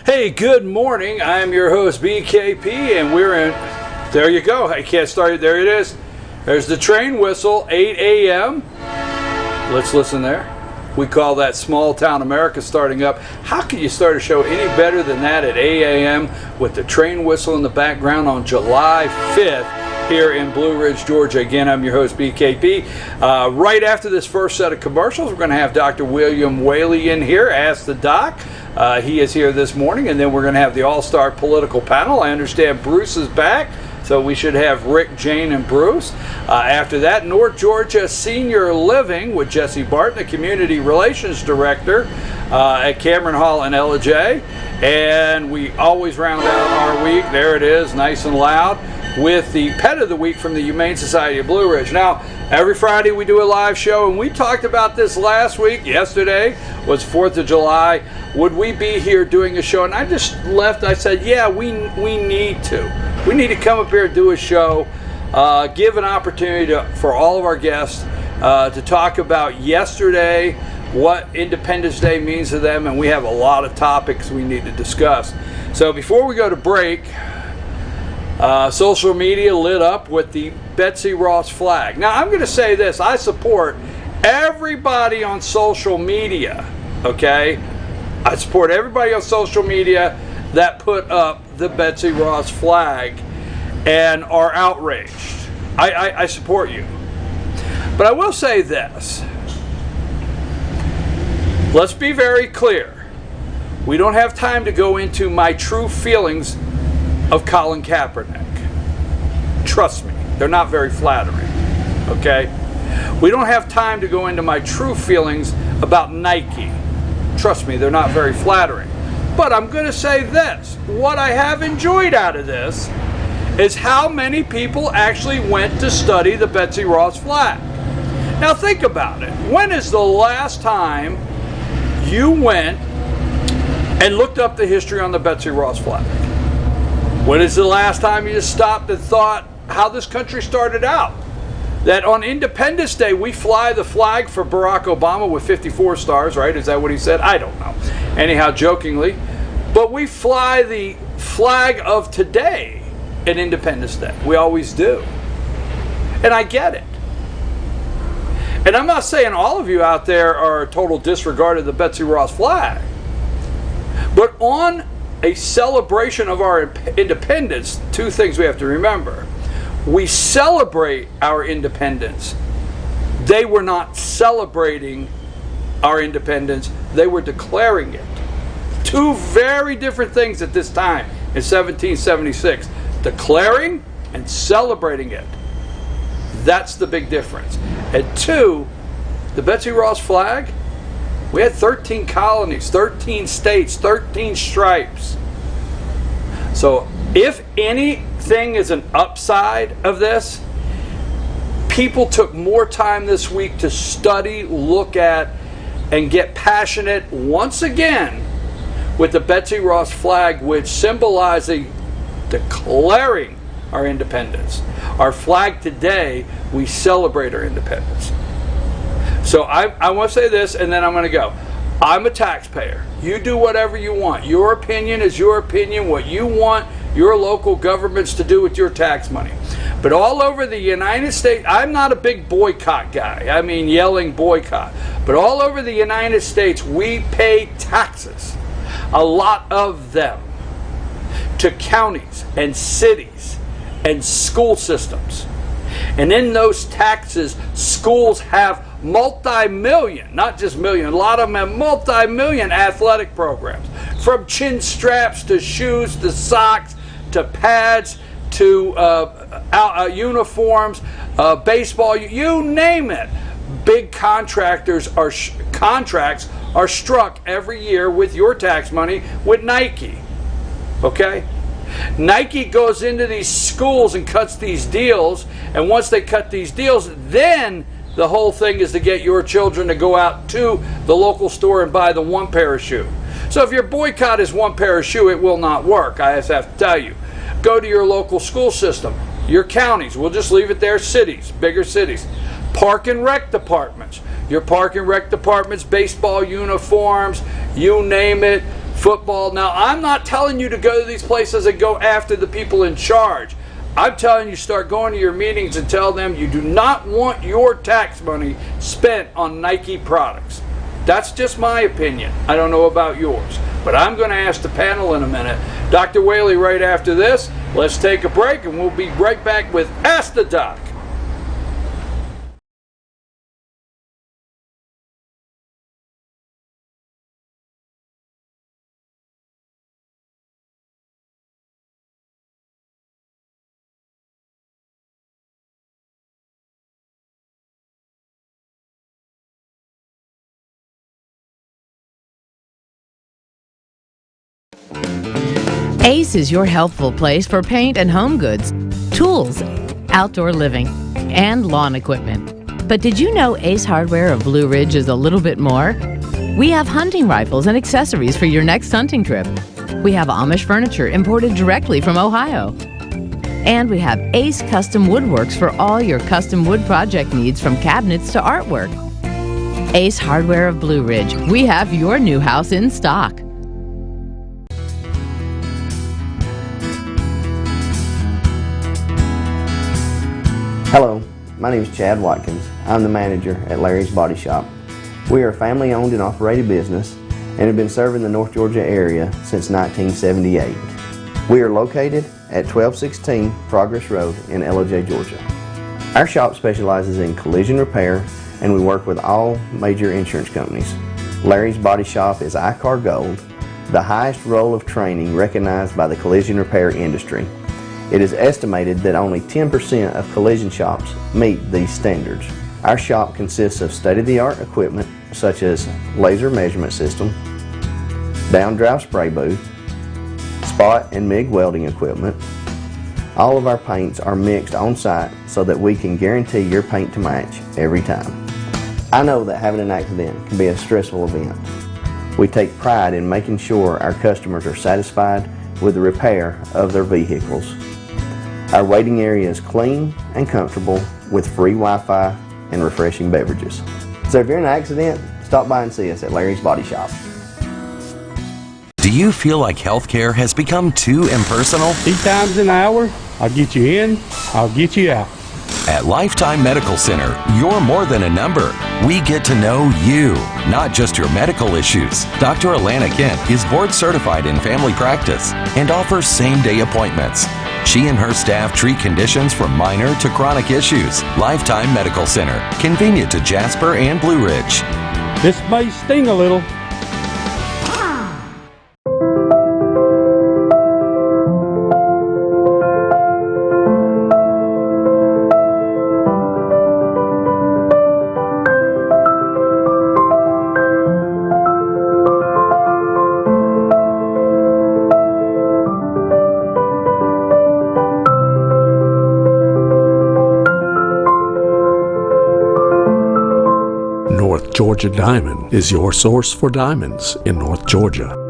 Hey, good morning. I'm your host, BKP, and we're in, there you go. I can't start it. There it is. There's the train whistle, 8 a.m. Let's listen there. We call that small town America starting up. How can you start a show any better than that at 8 a.m. with the train whistle in the background on July 5th here in Blue Ridge, Georgia? Again, I'm your host, BKP. Right after this first set of commercials, we're going to have Dr. William Whaley in here, Ask the Doc. He is here this morning, and then we're going to have the all-star political panel. I understand Bruce is back, so we should have Rick, Jane, and Bruce. After that, North Georgia Senior Living with Jesse Barton, the Community Relations Director at Cameron Hall and LJ. And we always round out our week, there it is, nice and loud, with the Pet of the Week from the Humane Society of Blue Ridge. Now, every Friday we do a live show, and we talked about this last week. Yesterday was 4th of July. Would we be here doing a show? And I just left, I said, yeah, we need to. We need to come up here and do a show, give an opportunity for all of our guests to talk about yesterday, what Independence Day means to them, and we have a lot of topics we need to discuss. So before we go to break, social media lit up with the Betsy Ross flag. Now, I'm going to say this. I support everybody on social media, okay? I support everybody on social media that put up the Betsy Ross flag and are outraged. I support you. But I will say this. Let's be very clear. We don't have time to go into my true feelings of Colin Kaepernick. Trust me, they're not very flattering, okay? We don't have time to go into my true feelings about Nike. Trust me, they're not very flattering. But I'm going to say this. What I have enjoyed out of this is how many people actually went to study the Betsy Ross flag. Now think about it. When is the last time you went and looked up the history on the Betsy Ross flag? When is the last time you just stopped and thought how this country started out? That on Independence Day, we fly the flag for Barack Obama with 54 stars, right? Is that what he said? I don't know. Anyhow, jokingly. But we fly the flag of today at Independence Day. We always do. And I get it. And I'm not saying all of you out there are a total disregard of the Betsy Ross flag. But on a celebration of our independence, two things we have to remember. We celebrate our independence. They were not celebrating our independence. They were declaring it. Two very different things at this time in 1776. Declaring and celebrating it. That's the big difference. And two, the Betsy Ross flag, we had 13 colonies, 13 states, 13 stripes. So if anything is an upside of this, people took more time this week to study, look at, and get passionate once again with the Betsy Ross flag, which symbolizing declaring our independence. Our flag today, we celebrate our independence. So I want to say this, and then I'm going to go. I'm a taxpayer. You do whatever you want. Your opinion is your opinion, what you want your local governments to do with your tax money. But all over the United States, I'm not a big boycott guy. I mean yelling boycott. But all over the United States, we pay taxes, a lot of them, to counties and cities and school systems. And in those taxes, schools have multi-million, not just million, a lot of them have multi-million athletic programs. From chin straps to shoes to socks to pads to uniforms, baseball, you name it. Big contracts are struck every year with your tax money with Nike. Okay? Nike goes into these schools and cuts these deals, and once they cut these deals, then the whole thing is to get your children to go out to the local store and buy the one pair of shoe. So if your boycott is one pair of shoe, it will not work. I just have to tell you. Go to your local school system, your counties. We'll just leave it there. Cities, bigger cities. Park and rec departments. Your park and rec departments, baseball uniforms, you name it. football. Now, I'm not telling you to go to these places and go after the people in charge. I'm telling you, start going to your meetings and tell them you do not want your tax money spent on Nike products. That's just my opinion. I don't know about yours. But I'm going to ask the panel in a minute. Dr. Whaley, right after this, let's take a break and we'll be right back with Ask the Doc. Ace is your helpful place for paint and home goods, tools, outdoor living, and lawn equipment. But did you know Ace Hardware of Blue Ridge is a little bit more? We have hunting rifles and accessories for your next hunting trip. We have Amish furniture imported directly from Ohio. And we have Ace Custom Woodworks for all your custom wood project needs, from cabinets to artwork. Ace Hardware of Blue Ridge. We have your new house in stock. Hello, my name is Chad Watkins. I'm the manager at Larry's Body Shop. We are a family-owned and operated business and have been serving the North Georgia area since 1978. We are located at 1216 Progress Road in Ellijay, Georgia. Our shop specializes in collision repair, and we work with all major insurance companies. Larry's Body Shop is ICAR Gold, the highest role of training recognized by the collision repair industry. It is estimated that only 10% of collision shops meet these standards. Our shop consists of state-of-the-art equipment such as laser measurement system, down-drive spray booth, spot and MIG welding equipment. All of our paints are mixed on-site so that we can guarantee your paint to match every time. I know that having an accident can be a stressful event. We take pride in making sure our customers are satisfied with the repair of their vehicles. Our waiting area is clean and comfortable with free Wi-Fi and refreshing beverages. So if you're in an accident, stop by and see us at Larry's Body Shop. Do you feel like healthcare has become too impersonal? 8 times an hour, I'll get you in, I'll get you out. At Lifetime Medical Center, you're more than a number. We get to know you, not just your medical issues. Dr. Alana Kent is board certified in family practice and offers same-day appointments. She and her staff treat conditions from minor to chronic issues. Lifetime Medical Center, convenient to Jasper and Blue Ridge. This may sting a little. North Georgia Diamond is your source for diamonds in North Georgia.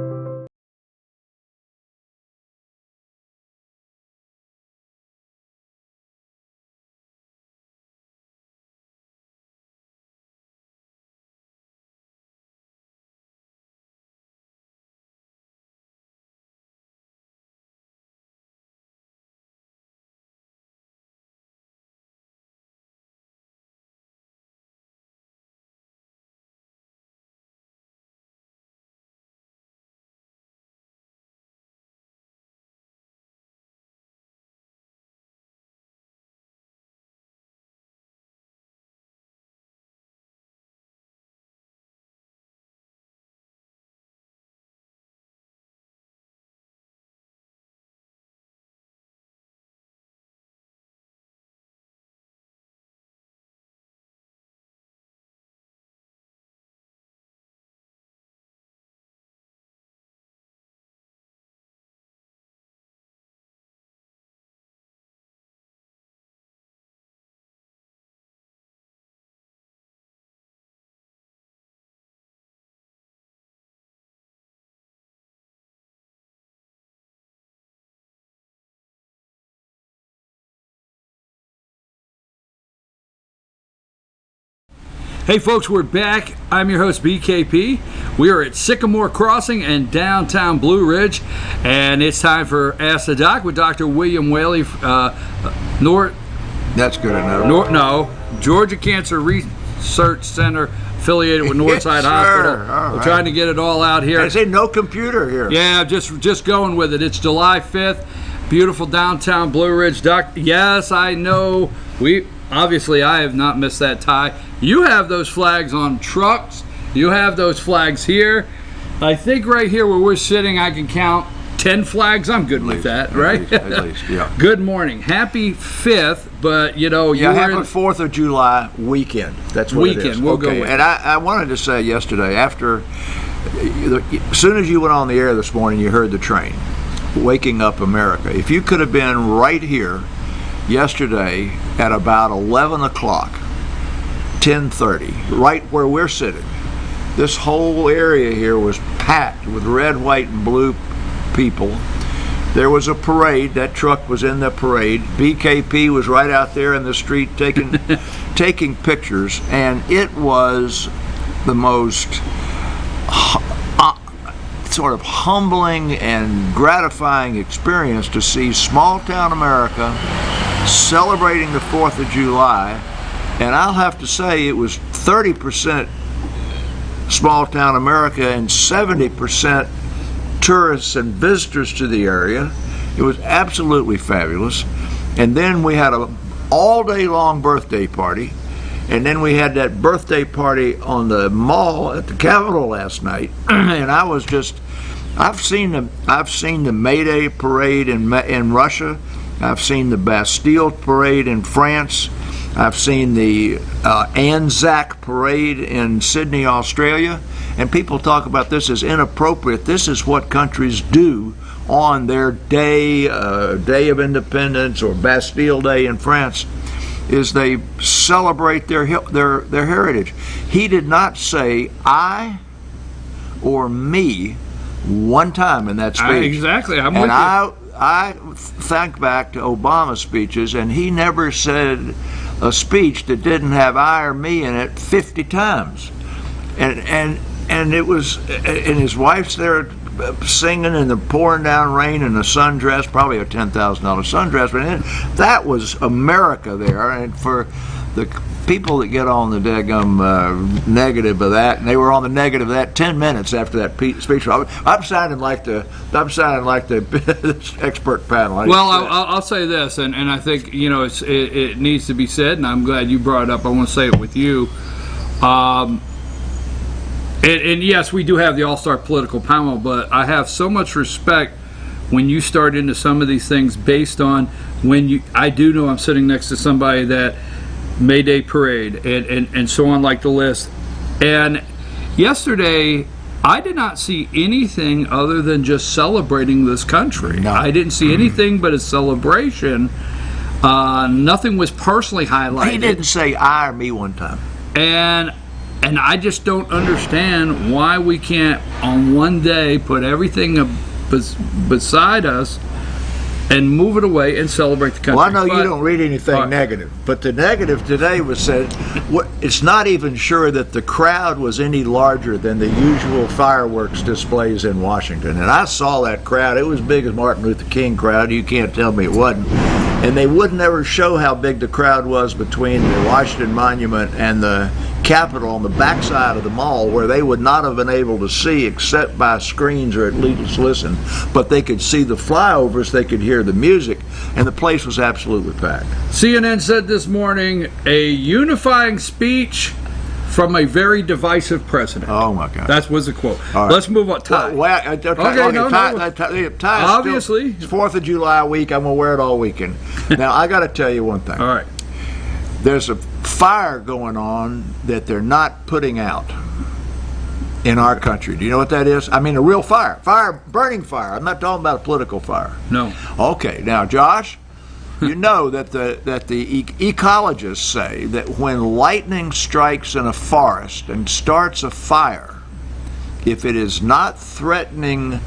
Hey folks, we're back. I'm your host BKP. We are at Sycamore Crossing in downtown Blue Ridge, and it's time for Ask the Doc with Dr. William Whaley, That's good enough. Georgia Cancer Research Center, affiliated with Northside Yes, Hospital. sir. All We're right. trying to get it all out here. I say no computer here. Yeah, just going with it. It's July 5th. Beautiful downtown Blue Ridge. Yes, I know. I have not missed that tie. You have those flags on trucks. You have those flags here. I think right here where we're sitting, I can count 10 flags. I'm good with that, right? At least, yeah. Good morning. Happy 5th, but Yeah, have a 4th of July weekend. That's what it is. We'll go with and I wanted to say yesterday, as soon as you went on the air this morning, you heard the train, Waking Up America. If you could have been right here yesterday at about 11 o'clock, 10:30, right where we're sitting, this whole area here was packed with red, white, and blue people. There was a parade. That truck was in the parade. BKP was right out there in the street taking pictures, and it was the most sort of humbling and gratifying experience to see small town America celebrating the 4th of July. And I'll have to say it was 30% small town America and 70% tourists and visitors to the area. It was absolutely fabulous. And then we had a all-day long birthday party, and then we had that birthday party on the mall at the Capitol last night. And I was just, I've seen the May Day parade in Russia. I've seen the Bastille parade in France. I've seen the Anzac parade in Sydney, Australia, and people talk about this as inappropriate. This is what countries do on their Day of Independence or Bastille Day in France, is they celebrate their heritage. He did not say I or me one time in that speech. Exactly, I'm with you. I think back to Obama's speeches, and he never said a speech that didn't have I or me in it 50 times. And it was, and his wife's there singing in the pouring down rain in a sundress, probably a $10,000 sundress, but that was America there. And for the people that get on the daggum negative of that, and they were on the negative of that 10 minutes after that speech. I'm sounding like the expert panel. Well, I'll say this, and I think it needs to be said, and I'm glad you brought it up. I want to say it with you. And yes, we do have the all-star political panel, but I have so much respect when you start into some of these things based on I do know I'm sitting next to somebody that May Day parade and so on, like the list. And yesterday, I did not see anything other than just celebrating this country. No. I didn't see anything but a celebration. Nothing was personally highlighted. He didn't say I or me one time. And I just don't understand why we can't, on one day, put everything beside us and move it away and celebrate the country. Well, I know you don't read anything negative, but the negative today was said, it's not even sure that the crowd was any larger than the usual fireworks displays in Washington. And I saw that crowd. It was big as Martin Luther King crowd. You can't tell me it wasn't. And they wouldn't ever show how big the crowd was between the Washington Monument and the Capitol on the backside of the mall, where they would not have been able to see except by screens or at least listen. But they could see the flyovers, they could hear the music, and the place was absolutely packed. CNN said this morning, a unifying speech from a very divisive president. Oh my God! That was the quote. Right. Let's move on. Ty. Obviously, it's 4th of July week. I'm gonna wear it all weekend. Now I got to tell you one thing. All right. There's a fire going on that they're not putting out in our country. Do you know what that is? I mean, a real fire, burning fire. I'm not talking about a political fire. No. Okay, now, Josh, you know that the ecologists say that when lightning strikes in a forest and starts a fire, if it is not threatening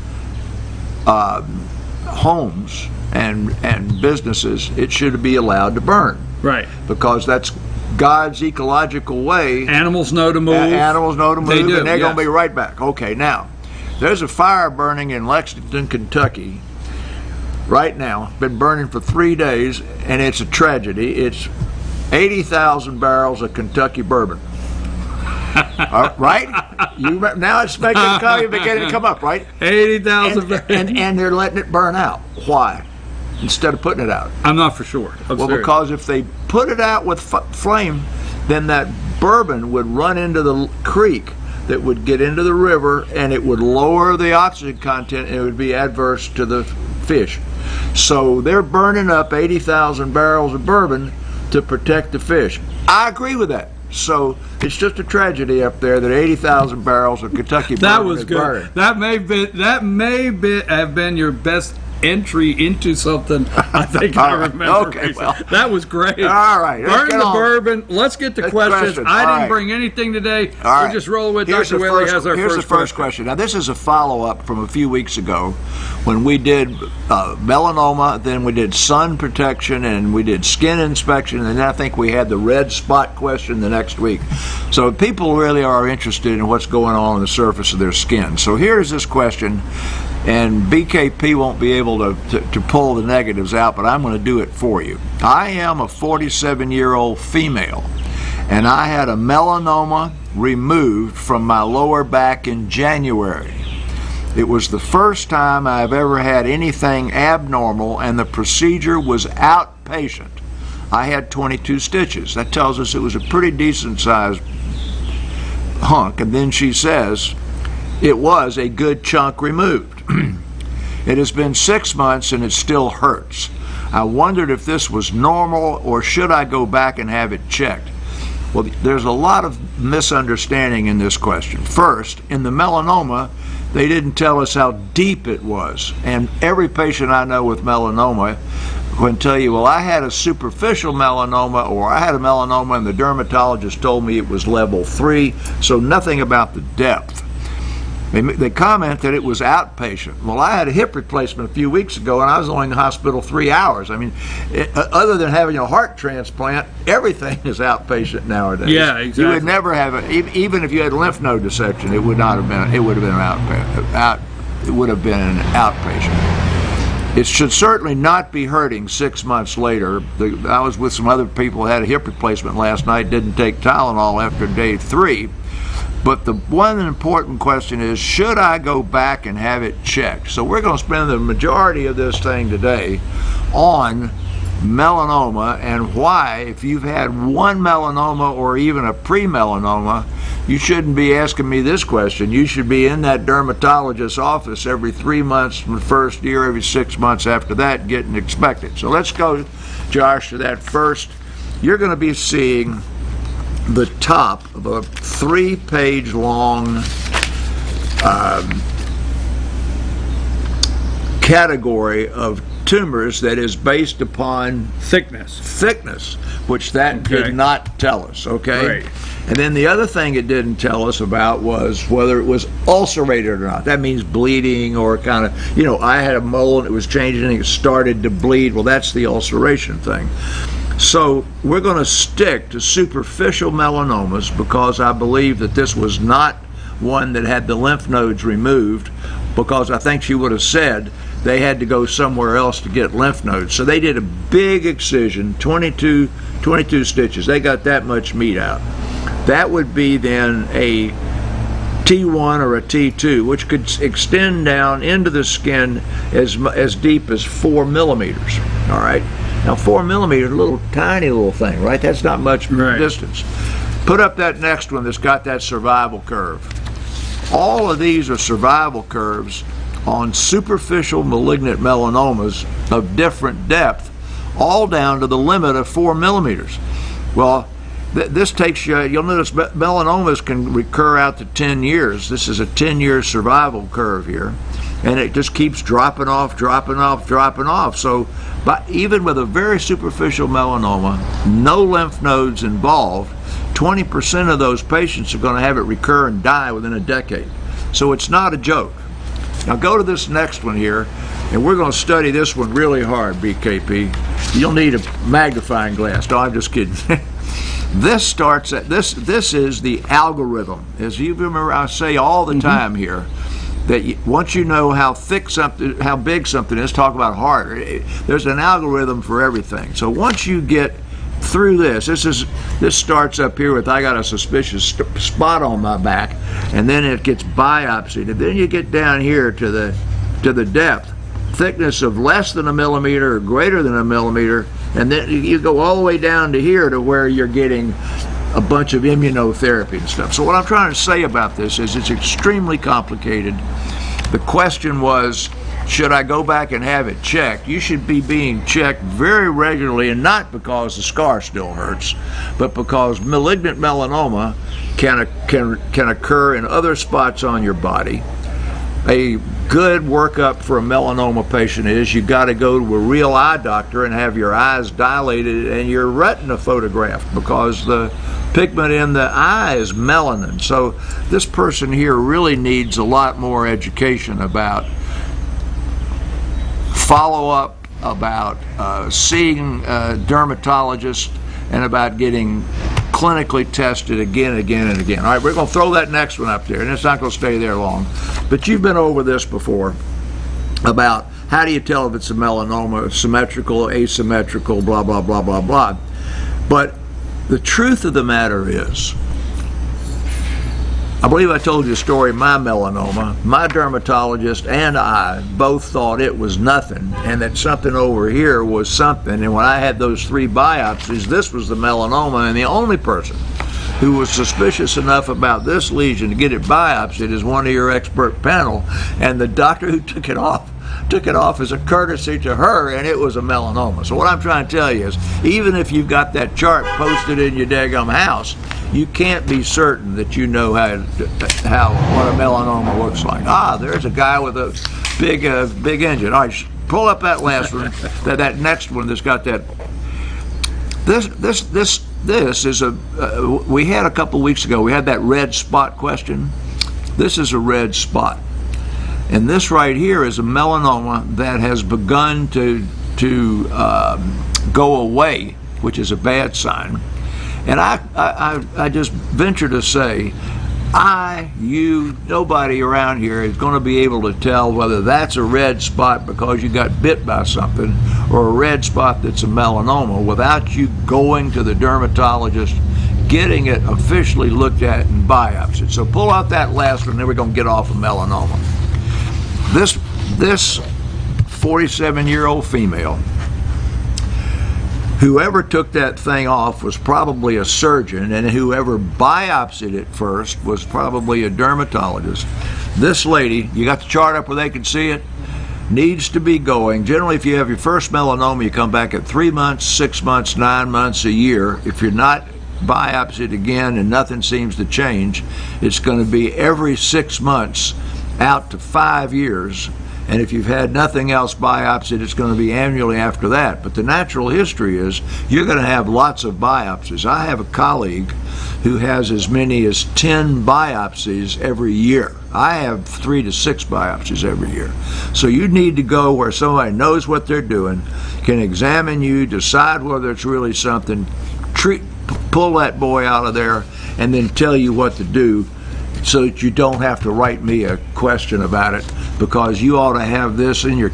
homes and businesses, it should be allowed to burn. Right. Because that's God's ecological way. Animals know to move. Animals know to move, They do, and they're going to yes. be right back. Okay, now, there's a fire burning in Lexington, Kentucky right now. Been burning for 3 days, and it's a tragedy. It's 80,000 barrels of Kentucky bourbon. Right? Now it's beginning to come up, right? 80,000. And they're letting it burn out. Why? Instead of putting it out. I'm not for sure. Well, because if they put it out with flame, then that bourbon would run into the creek that would get into the river, and it would lower the oxygen content, and it would be adverse to the fish. So they're burning up 80,000 barrels of bourbon to protect the fish. I agree with that. So it's just a tragedy up there that 80,000 barrels of Kentucky That bourbon was is good. burning. That may have been your best entry into something. I think I remember. Okay, well. That was great. All right, let's Burn get the on. bourbon. Let's get to Let's questions. questions. I All didn't right. bring anything today. All right. We'll just roll with Here's Dr. the Willie first- has our Here's first the first question. Now, this is a follow-up from a few weeks ago when we did melanoma, then we did sun protection, and we did skin inspection, and then I think we had the red spot question the next week. So people really are interested in what's going on the surface of their skin. So here's this question, and BKP won't be able to pull the negatives out, but I'm going to do it for you. I am a 47-year-old female, and I had a melanoma removed from my lower back in January. It was the first time I've ever had anything abnormal, and the procedure was outpatient. I had 22 stitches. That tells us it was a pretty decent sized hunk. And then she says it was a good chunk removed. It has been 6 months and it still hurts. I wondered if this was normal or should I go back and have it checked. Well, there's a lot of misunderstanding in this question. First, in the melanoma, they didn't tell us how deep it was. And every patient I know with melanoma can tell you, well, I had a superficial melanoma, or I had a melanoma and the dermatologist told me it was level 3, so nothing about the depth. They comment that it was outpatient. Well, I had a hip replacement a few weeks ago, and I was only in the hospital 3 hours. I mean, other than having a heart transplant, everything is outpatient nowadays. Yeah, exactly. You would never have it, even if you had lymph node dissection, it would not have been. It would have been it would have been an outpatient. It should certainly not be hurting 6 months later. I was with some other people who had a hip replacement last night, didn't take Tylenol after day 3. But the one important question is, should I go back and have it checked? So we're going to spend the majority of this thing today on melanoma and why, if you've had one melanoma or even a pre-melanoma, you shouldn't be asking me this question. You should be in that dermatologist's office every 3 months from the first year, every 6 months after that, getting inspected. So let's go, Josh, to that first. You're going to be seeing the top of a 3-page long category of tumors that is based upon thickness, which that did not tell us, okay? Right. And then the other thing it didn't tell us about was whether it was ulcerated or not. That means bleeding or kind of, I had a mole and it was changing and it started to bleed. Well, that's the ulceration thing. So we're going to stick to superficial melanomas because I believe that this was not one that had the lymph nodes removed, because I think she would have said they had to go somewhere else to get lymph nodes. So they did a big excision, 22 stitches. They got that much meat out. That would be then a T1 or a T2, which could extend down into the skin as deep as 4 millimeters. All right. Now 4 millimeters, a little tiny little thing, right? That's not much distance. Put up that next one that's got that survival curve. All of these are survival curves on superficial malignant melanomas of different depth, all down to the limit of 4 millimeters. Well, this takes you, you'll notice melanomas can recur out to 10 years. This is a 10-year survival curve here. And it just keeps dropping off. So even with a very superficial melanoma, no lymph nodes involved, 20% of those patients are going to have it recur and die within a decade. So it's not a joke. Now go to this next one here, and we're going to study this one really hard, BKP. You'll need a magnifying glass. No, I'm just kidding. This starts at this is the algorithm. As you remember, I say all the time here that once you know how thick something, how big something is, talk about hard. There's an algorithm for everything. So once you get through this starts up here with I got a suspicious spot on my back, and then it gets biopsied, and then you get down here to the depth, thickness of less than a millimeter or greater than a millimeter, and then you go all the way down to here to where you're getting a bunch of immunotherapy and stuff. So what I'm trying to say about this is it's extremely complicated. The question was, should I go back and have it checked? You should be being checked very regularly, and not because the scar still hurts, but because malignant melanoma can occur in other spots on your body. A good workup for a melanoma patient is you got to go to a real eye doctor and have your eyes dilated and your retina photographed, because the pigment in the eye is melanin. So this person here really needs a lot more education about follow-up, about seeing dermatologists, and about getting clinically tested again and again and again. All right, we're going to throw that next one up there, and it's not going to stay there long. But you've been over this before about how do you tell if it's a melanoma, symmetrical, asymmetrical, blah, blah, blah, blah, blah. But the truth of the matter is, I believe I told you a story, my melanoma, my dermatologist and I both thought it was nothing, and that something over here was something. And when I had those 3 biopsies, this was the melanoma, and the only person who was suspicious enough about this lesion to get it biopsied is one of your expert panel, and the doctor who took it off as a courtesy to her, and it was a melanoma. So what I'm trying to tell you is, even if you've got that chart posted in your daggum house, you can't be certain that you know how what a melanoma looks like. There's a guy with a big engine. All right, pull up that last one, that next one that's got that. This is we had a couple weeks ago, we had that red spot question. This is a red spot. And this right here is a melanoma that has begun to go away, which is a bad sign. And I just venture to say, nobody around here is going to be able to tell whether that's a red spot because you got bit by something, or a red spot that's a melanoma, without you going to the dermatologist, getting it officially looked at and biopsied. So pull out that last one, then we're going to get off of melanoma. This 47-year-old female, whoever took that thing off was probably a surgeon, and whoever biopsied it first was probably a dermatologist. This lady, you got the chart up where they can see it, needs to be going. Generally, if you have your first melanoma, you come back at 3 months, 6 months, 9 months, a year. If you're not biopsied again and nothing seems to change, it's going to be every 6 months out to 5 years. And if you've had nothing else biopsied, it's going to be annually after that. But the natural history is you're going to have lots of biopsies. I have a colleague who has as many as 10 biopsies every year. I have 3 to 6 biopsies every year. So you need to go where somebody knows what they're doing, can examine you, decide whether it's really something, pull that boy out of there, and then tell you what to do, so that you don't have to write me a question about it, because you ought to have this in your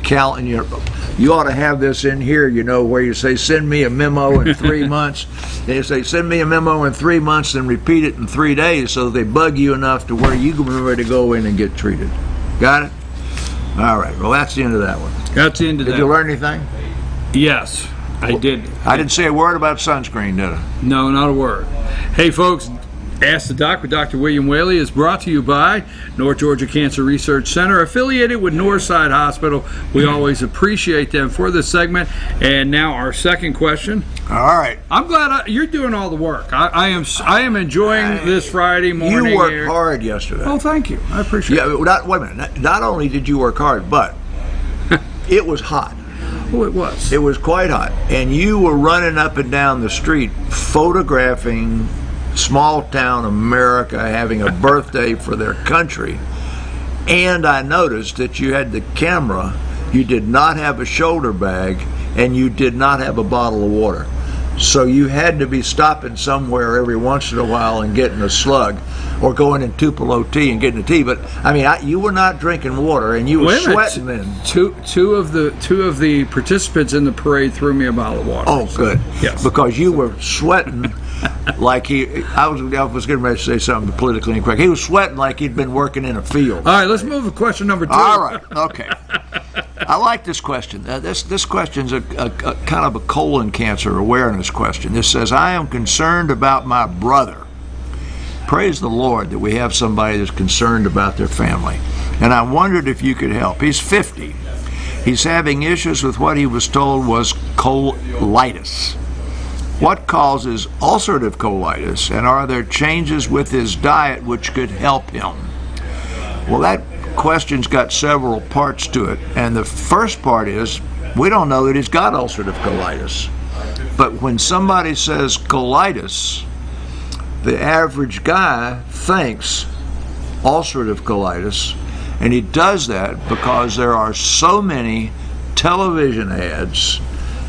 you ought to have this in here, where you say, send me a memo in 3 months. And you say, send me a memo in 3 months, and repeat it in 3 days, so they bug you enough to where you can remember to go in and get treated. Got it? All right, well, that's the end of that one. That's the end of that. Did you learn anything? Yes, I did. I didn't say a word about sunscreen, did I? No, not a word. Hey, folks, Ask the Doc with Dr. William Whaley is brought to you by North Georgia Cancer Research Center, affiliated with Northside Hospital. We always appreciate them for this segment. And now our second question. All right. I'm glad you're doing all the work. I am enjoying this Friday morning. You worked hard yesterday. Oh, thank you. I appreciate it. Wait a minute. Not only did you work hard, but it was hot. Oh, it was. It was quite hot. And you were running up and down the street photographing small town America having a birthday for their country. And I noticed that you had the camera, you did not have a shoulder bag, and you did not have a bottle of water. So you had to be stopping somewhere every once in a while and getting a slug, or going in Tupelo tea and getting a tea. But I mean, you were not drinking water, and you were sweating. Then two of the participants in the parade threw me a bottle of water. Oh, good. Yes, because you were sweating like I was getting ready to say something politically incorrect. He was sweating like he'd been working in a field. All right, let's move to question number 2. All right, okay. I like this question. This question's a kind of a colon cancer awareness question. This says, I am concerned about my brother. Praise the Lord that we have somebody that's concerned about their family. And I wondered if you could help. He's 50. He's having issues with what he was told was colitis. What causes ulcerative colitis, and are there changes with his diet which could help him? Well, that question's got several parts to it, and the first part is we don't know that he's got ulcerative colitis. But when somebody says colitis, the average guy thinks ulcerative colitis, and he does that because there are so many television ads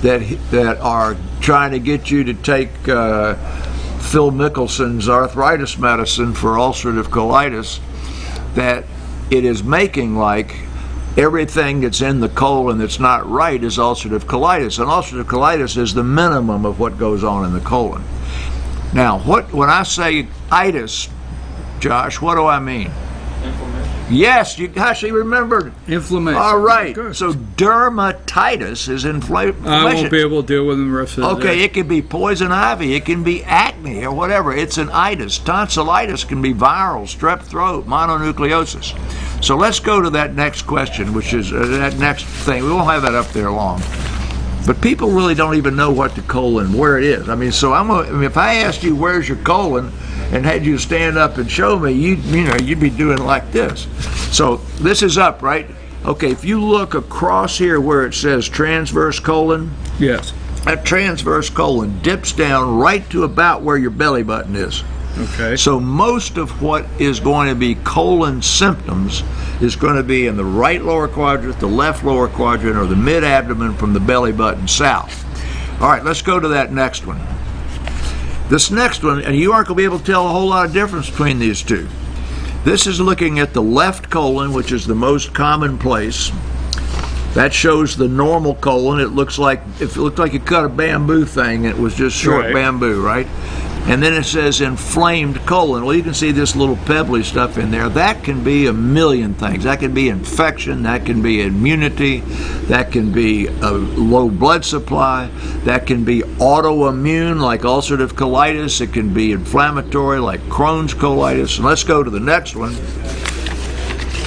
that are trying to get you to take Phil Mickelson's arthritis medicine for ulcerative colitis, that it is making like everything that's in the colon that's not right is ulcerative colitis. And ulcerative colitis is the minimum of what goes on in the colon. Now, when I say itis, Josh, what do I mean? Yes, you actually remembered. Inflammation. All right. Good. So dermatitis is inflammation. I won't be able to deal with them the rest of the day. Okay, it can be poison ivy, it can be acne or whatever. It's an itis. Tonsillitis can be viral, strep throat, mononucleosis. So let's go to that next question, which is that next thing. We won't have that up there long. But people really don't even know what the colon, where it is. I mean, so if I asked you where's your colon and had you stand up and show me, you'd be doing like this. So this is up, right? Okay, if you look across here where it says transverse colon, yes, that transverse colon dips down right to about where your belly button is. Okay. So most of what is going to be colon symptoms is going to be in the right lower quadrant, the left lower quadrant, or the mid-abdomen from the belly button south. All right, let's go to that next one. This next one, and you aren't going to be able to tell a whole lot of difference between these two. This is looking at the left colon, which is the most common place. That shows the normal colon. It looks like you cut a bamboo thing, and it was just short bamboo, right? And then it says inflamed colon. Well, you can see this little pebbly stuff in there. That can be a million things. That can be infection. That can be immunity. That can be a low blood supply. That can be autoimmune, like ulcerative colitis. It can be inflammatory, like Crohn's colitis. And let's go to the next one.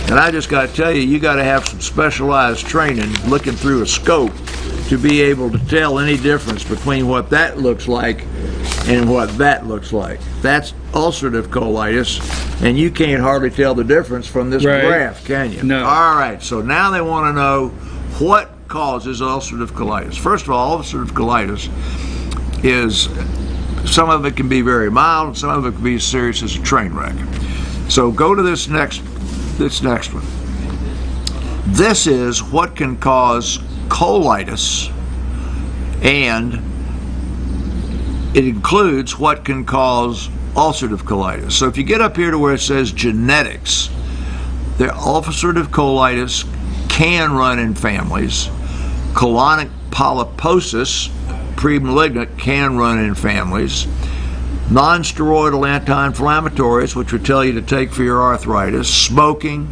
And I just got to tell you, you got to have some specialized training looking through a scope to be able to tell any difference between what that looks like and what that looks like. That's ulcerative colitis, and you can't hardly tell the difference from this graph, can you? No. All right, so now they want to know what causes ulcerative colitis. First of all, ulcerative colitis is, some of it can be very mild, some of it can be as serious as a train wreck. So go to this next one. This is what can cause colitis, and it includes what can cause ulcerative colitis. So if you get up here to where it says genetics, the ulcerative colitis can run in families. Colonic polyposis, pre-malignant, can run in families. Non-steroidal anti-inflammatories, which would tell you to take for your arthritis, smoking,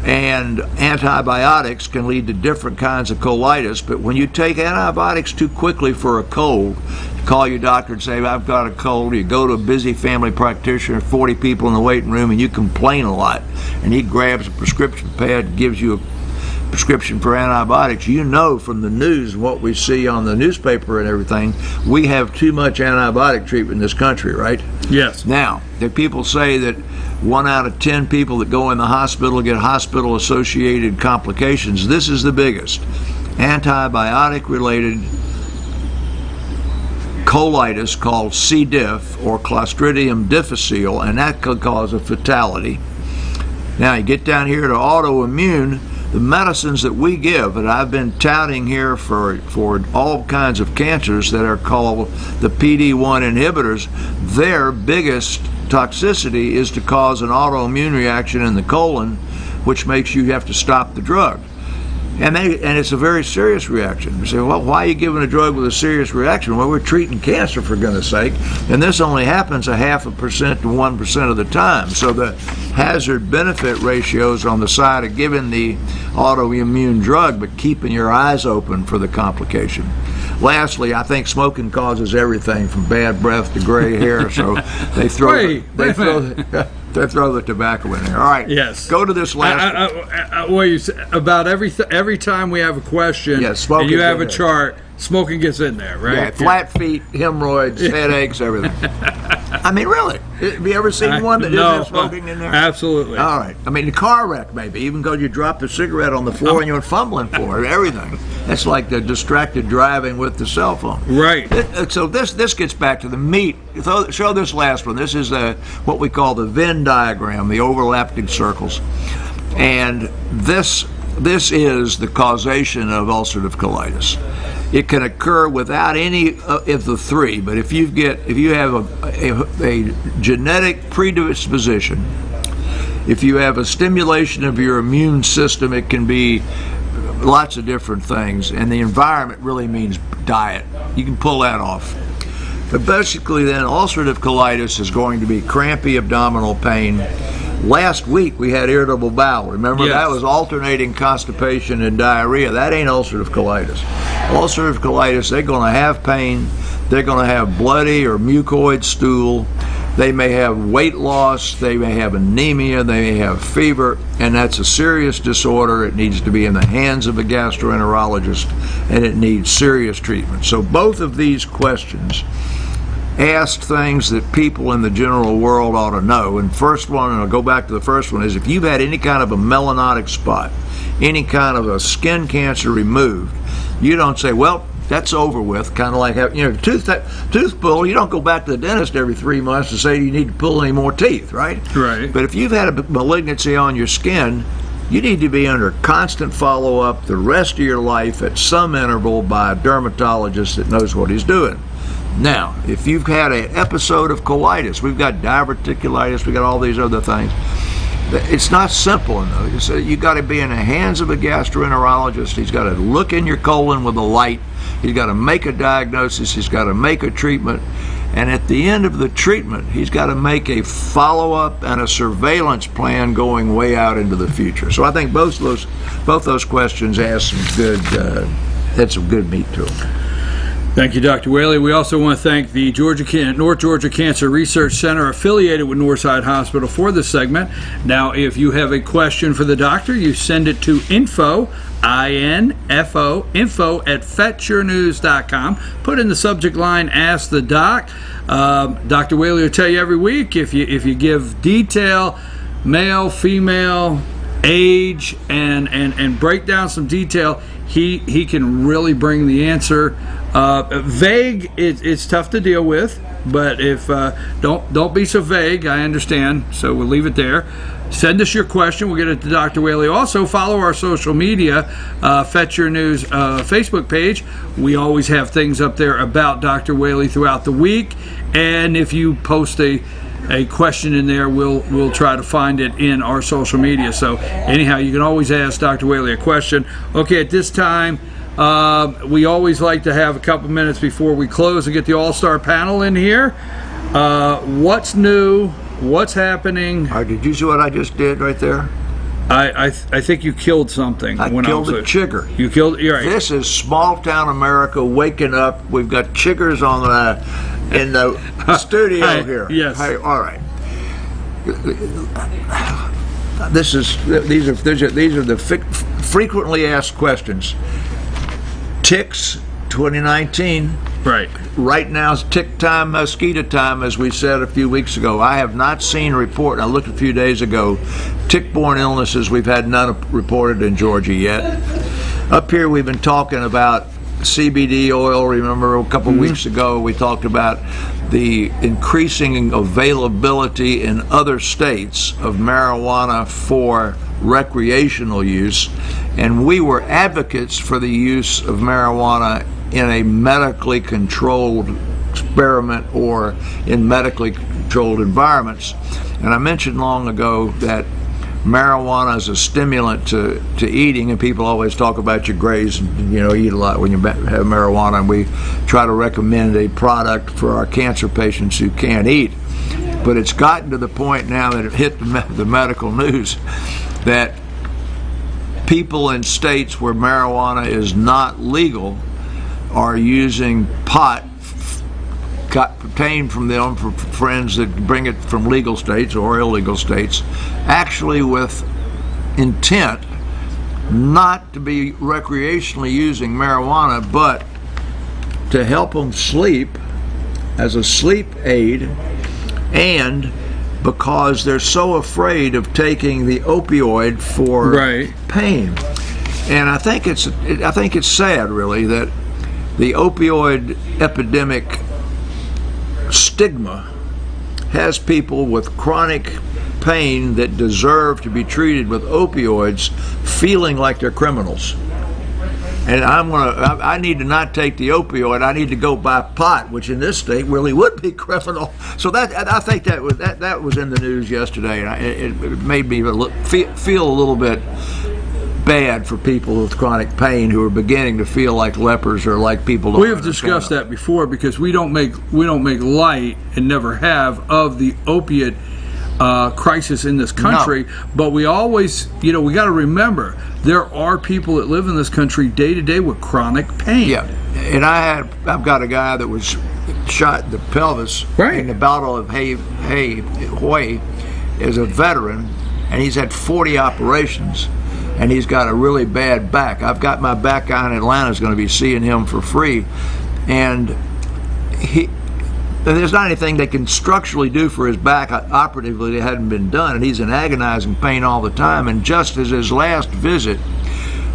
and antibiotics can lead to different kinds of colitis. But when you take antibiotics too quickly for a cold, you call your doctor and say, I've got a cold. You go to a busy family practitioner, 40 people in the waiting room, and you complain a lot. And he grabs a prescription pad and gives you a prescription for antibiotics. You know from the news, what we see on the newspaper and everything, we have too much antibiotic treatment in this country, right? Yes. Now, the people say that 1 out of 10 people that go in the hospital get hospital-associated complications. This is the biggest. Antibiotic-related colitis called C. diff or Clostridium difficile, and that could cause a fatality. Now, you get down here to autoimmune. the medicines that we give, and I've been touting here for all kinds of cancers that are called the PD-1 inhibitors, their biggest toxicity is to cause an autoimmune reaction in the colon, which makes you have to stop the drug. And it's a very serious reaction. You say, well, why are you giving a drug with a serious reaction? Well, we're treating cancer, for goodness sake, and this only happens 0.5% to 1% of the time. So the hazard-benefit ratios on the side of giving the autoimmune drug, but keeping your eyes open for the complication. Lastly, I think smoking causes everything from bad breath to gray hair, so they throw they throw the tobacco in there. All right. Yes. Go to this last. Well, you say, about every time we have a question, yes, and you have a there. chart, smoking gets in there, right? Yeah, flat feet, hemorrhoids, headaches, everything. I mean, really? Have you ever seen one that doesn't have smoking in there? Absolutely. All right. I mean, the car wreck, maybe. Even though you dropped a cigarette on the floor and you're fumbling for it, everything. That's like the distracted driving with the cell phone. Right. So this gets back to the meat. Show this last one. This is what we call the Venn diagram, the overlapping circles. And this is the causation of ulcerative colitis. It can occur without any of the three, but if you have a genetic predisposition, if you have a stimulation of your immune system, it can be lots of different things, and the environment really means diet. You can pull that off. But basically then, ulcerative colitis is going to be crampy abdominal pain. Last week we had irritable bowel. Remember, yes. That was alternating constipation and diarrhea. That ain't ulcerative colitis. Ulcerative colitis, they're going to have pain. They're going to have bloody or mucoid stool. They may have weight loss. They may have anemia. They may have fever. And that's a serious disorder. It needs to be in the hands of a gastroenterologist, and it needs serious treatment. So both of these questions asked things that people in the general world ought to know. And first one, and I'll go back to the first one, is if you've had any kind of a melanotic spot, any kind of a skin cancer removed, you don't say, well, that's over with, kind of like having, tooth pull. You don't go back to the dentist every 3 months to say you need to pull any more teeth, right? Right. But if you've had a malignancy on your skin, you need to be under constant follow-up the rest of your life at some interval by a dermatologist that knows what he's doing. Now, if you've had an episode of colitis, we've got diverticulitis, we've got all these other things. It's not simple enough. You've got to be in the hands of a gastroenterologist. He's got to look in your colon with a light. He's got to make a diagnosis. He's got to make a treatment. And at the end of the treatment, he's got to make a follow-up and a surveillance plan going way out into the future. So I think both those questions asked had some good meat to them. Thank you, Dr. Whaley. We also want to thank the North Georgia Cancer Research Center affiliated with Northside Hospital for this segment. Now, if you have a question for the doctor, you send it to info @fetchyournews.com. Put in the subject line, Ask the Doc. Dr. Whaley will tell you every week if you give detail, male, female, age, and break down some detail, he can really bring the answer. Vague, it's tough to deal with, but if don't be so vague. I understand, so we'll leave it there. Send us your question. We'll get it to Dr. Whaley. Also, follow our social media, Fetch Your News Facebook page. We always have things up there about Dr. Whaley throughout the week, and if you post a question in there, we'll try to find it in our social media. So anyhow, you can always ask Dr. Whaley a question. Okay, at this time, we always like to have a couple minutes before we close and get the all-star panel in here. What's new? What's happening? Did you see what I just did right there? I think you killed something. I killed a chigger. You killed. You're right. This is small town America waking up. We've got chiggers in the studio here. Yes. Hey, all right. These are the frequently asked questions. Ticks 2019. Right. Right now is tick time, mosquito time, as we said a few weeks ago. I have not seen a report, and I looked a few days ago, tick-borne illnesses, we've had none reported in Georgia yet. Up here we've been talking about CBD oil. Remember a couple weeks ago we talked about the increasing availability in other states of marijuana for recreational use, and we were advocates for the use of marijuana in a medically controlled experiment or in medically controlled environments. And I mentioned long ago that marijuana is a stimulant to eating, and people always talk about you graze and eat a lot when you have marijuana, and we try to recommend a product for our cancer patients who can't eat. But it's gotten to the point now that it hit the medical news that people in states where marijuana is not legal are using pot obtained from them for friends that bring it from legal states or illegal states, actually with intent not to be recreationally using marijuana, but to help them sleep as a sleep aid, and because they're so afraid of taking the opioid for pain. And I think it's sad, really, that the opioid epidemic stigma has people with chronic pain that deserve to be treated with opioids feeling like they're criminals. And I need to not take the opioid. I need to go buy pot, which in this state really would be criminal. So I think that was in the news yesterday, and it made me feel a little bit bad for people with chronic pain who are beginning to feel like lepers or like people. We have discussed that before, because we don't make light, and never have, of the opiate crisis in this country. No. But we always, we got to remember, there are people that live in this country day to day with chronic pain. Yeah, and I've got a guy that was shot in the pelvis in the Battle of Hue as a veteran, and he's had 40 operations. And he's got a really bad back. I've got my back guy in Atlanta is going to be seeing him for free, and there's not anything they can structurally do for his back operatively that hadn't been done, and he's in agonizing pain all the time. And just as his last visit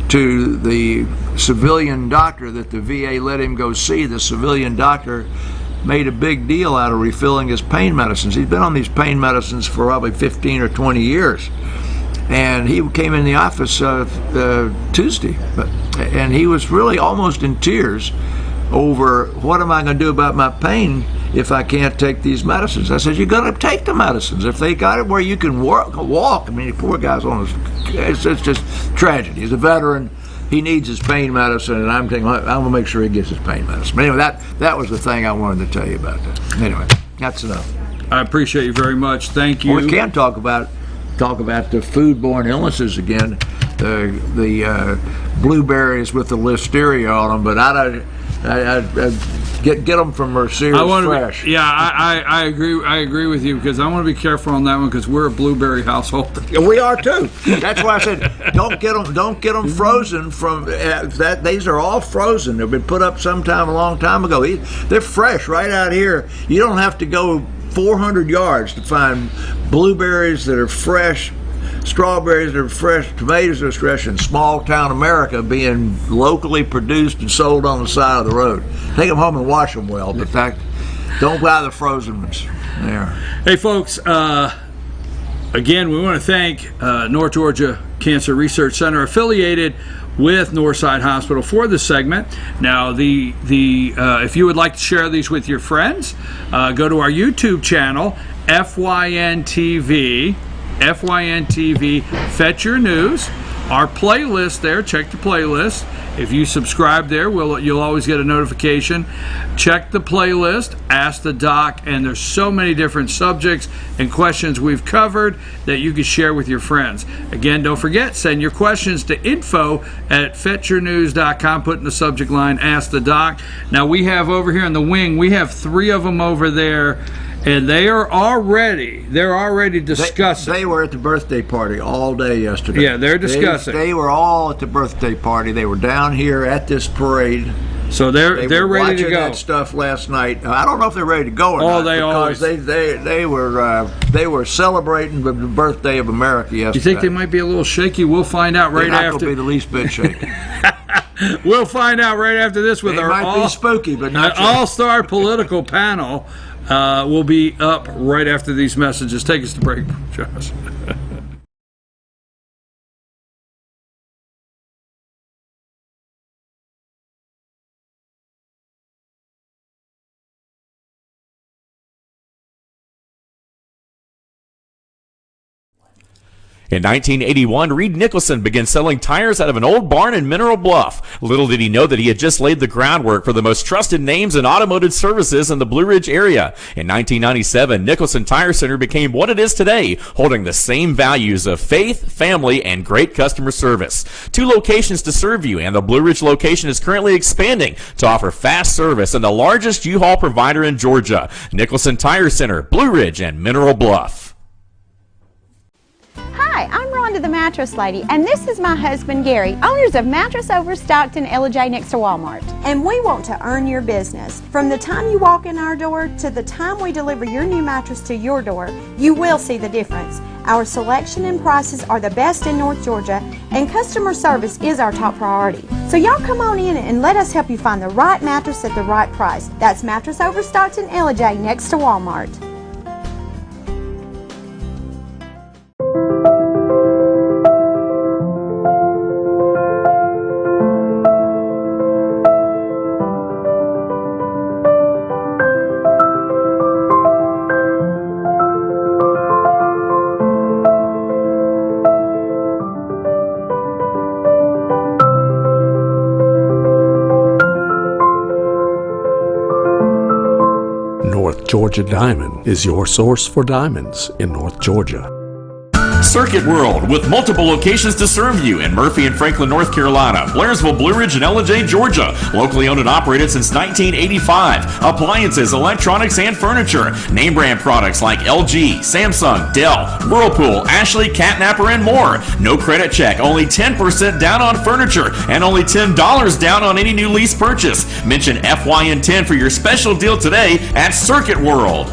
to the civilian doctor that the VA let him go see, the civilian doctor made a big deal out of refilling his pain medicines. He's been on these pain medicines for probably 15 or 20 years. And he came in the office Tuesday, and he was really almost in tears over, what am I going to do about my pain if I can't take these medicines? I said, you're going to take the medicines. If they got it where you can walk. I mean, the poor guy's on his, it's just tragedy. He's a veteran. He needs his pain medicine, and I'm going to make sure he gets his pain medicine. But anyway, that was the thing I wanted to tell you about that. Anyway, that's enough. I appreciate you very much. Thank you. Well, we can talk about the foodborne illnesses again, the blueberries with the listeria on them, but I get them from Mercier fresh. I agree with you, because I want to be careful on that one, because we're a blueberry household. Yeah, we are too. That's why I said don't get them frozen from that. These are all frozen. They've been put up a long time ago. They're fresh right out here. You don't have to go 400 yards to find blueberries that are fresh, strawberries that are fresh, tomatoes that are fresh, in small town America, being locally produced and sold on the side of the road. Take them home and wash them well, but don't buy the frozen ones. There. Hey folks, again, we want to thank North Georgia Cancer Research Center, affiliated with Northside Hospital, for this segment. Now, if you would like to share these with your friends, go to our YouTube channel, FYN TV, Fetch Your News. Our playlist there, check the playlist. If you subscribe there, you'll always get a notification. Check the playlist, Ask the Doc, and there's so many different subjects and questions we've covered that you can share with your friends. Again, don't forget, send your questions to info@fetchyournews.com. Put in the subject line, Ask the Doc. Now, we have over here in the wing, we have 3 of them over there, and they're already discussing. They were at the birthday party all day yesterday. Yeah, they're discussing. They were all at the birthday party. They were down here at this parade. So they're ready to go. Watching that stuff last night. I don't know if they're ready to go or not. Because they were celebrating the birthday of America yesterday. You think they might be a little shaky? We'll find out right after. They're not going to be the least bit shaky. We'll find out right after this with It might be spooky, but not yet. all-star political panel. Will be up right after these messages. Take us to break, Josh. In 1981, Reed Nicholson began selling tires out of an old barn in Mineral Bluff. Little did he know that he had just laid the groundwork for the most trusted names in automotive services in the Blue Ridge area. In 1997, Nicholson Tire Center became what it is today, holding the same values of faith, family, and great customer service. 2 locations to serve you, and the Blue Ridge location is currently expanding to offer fast service and the largest U-Haul provider in Georgia. Nicholson Tire Center, Blue Ridge, and Mineral Bluff. Hi, I'm Rhonda the Mattress Lady, and this is my husband Gary, owners of Mattress Overstocked in LJ next to Walmart. And we want to earn your business. From the time you walk in our door to the time we deliver your new mattress to your door, you will see the difference. Our selection and prices are the best in North Georgia, and customer service is our top priority. So y'all come on in and let us help you find the right mattress at the right price. That's Mattress Overstocked in LJ next to Walmart. North Georgia Diamond is your source for diamonds in North Georgia. Circuit World, with multiple locations to serve you in Murphy and Franklin, North Carolina, Blairsville, Blue Ridge, and LJ, Georgia. Locally owned and operated since 1985. Appliances, electronics, and furniture. Name brand products like LG, Samsung, Dell, Whirlpool, Ashley, Catnapper, and more. No credit check, only 10% down on furniture, and only $10 down on any new lease purchase. Mention FYN10 for your special deal today at Circuit World.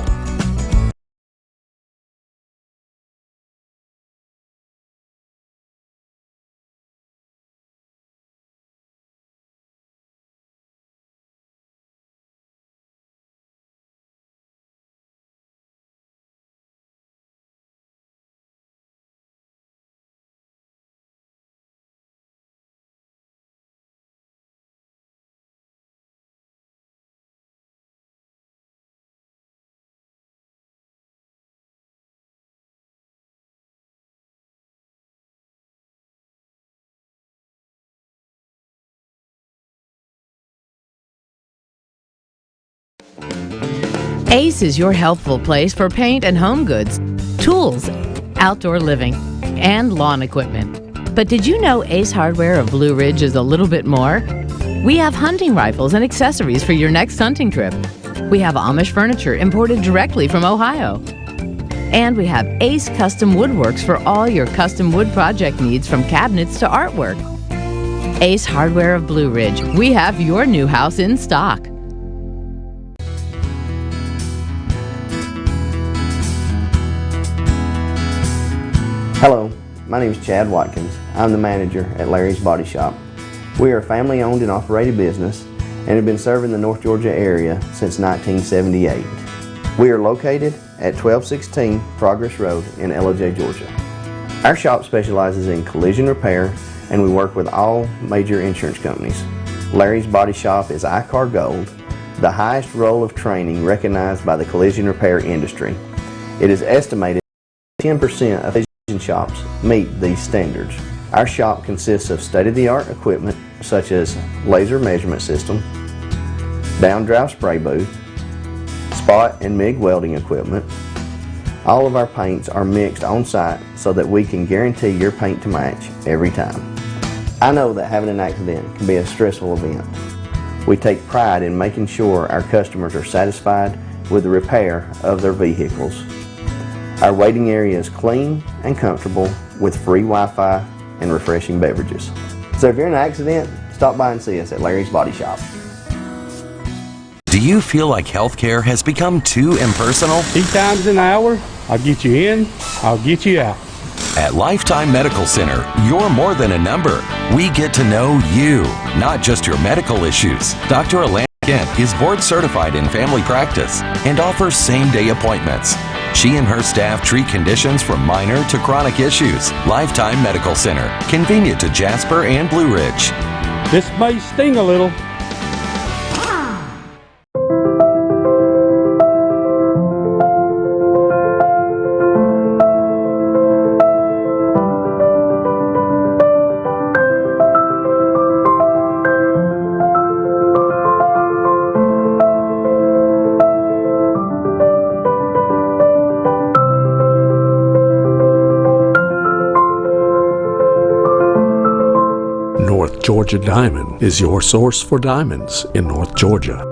Ace is your healthful place for paint and home goods, tools, outdoor living, and lawn equipment. But did you know Ace Hardware of Blue Ridge is a little bit more? We have hunting rifles and accessories for your next hunting trip. We have Amish furniture imported directly from Ohio. And we have Ace Custom Woodworks for all your custom wood project needs, from cabinets to artwork. Ace Hardware of Blue Ridge. We have your new house in stock. Hello, my name is Chad Watkins. I'm the manager at Larry's Body Shop. We are a family-owned and operated business and have been serving the North Georgia area since 1978. We are located at 1216 Progress Road in LJ, Georgia. Our shop specializes in collision repair, and we work with all major insurance companies. Larry's Body Shop is ICAR Gold, the highest role of training recognized by the collision repair industry. It is estimated 10% of collision shops meet these standards. Our shop consists of state-of-the-art equipment such as laser measurement system, down-drive spray booth, spot and MIG welding equipment. All of our paints are mixed on site so that we can guarantee your paint to match every time. I know that having an accident can be a stressful event. We take pride in making sure our customers are satisfied with the repair of their vehicles. Our waiting area is clean and comfortable with free Wi-Fi and refreshing beverages. So if you're in an accident, stop by and see us at Larry's Body Shop. Do you feel like healthcare has become too impersonal? 8 times an hour, I'll get you in, I'll get you out. At Lifetime Medical Center, you're more than a number. We get to know you, not just your medical issues. Dr. Alana Kent is board certified in family practice and offers same-day appointments. She and her staff treat conditions from minor to chronic issues. Lifetime Medical Center, convenient to Jasper and Blue Ridge. This may sting a little. North Georgia Diamond is your source for diamonds in North Georgia.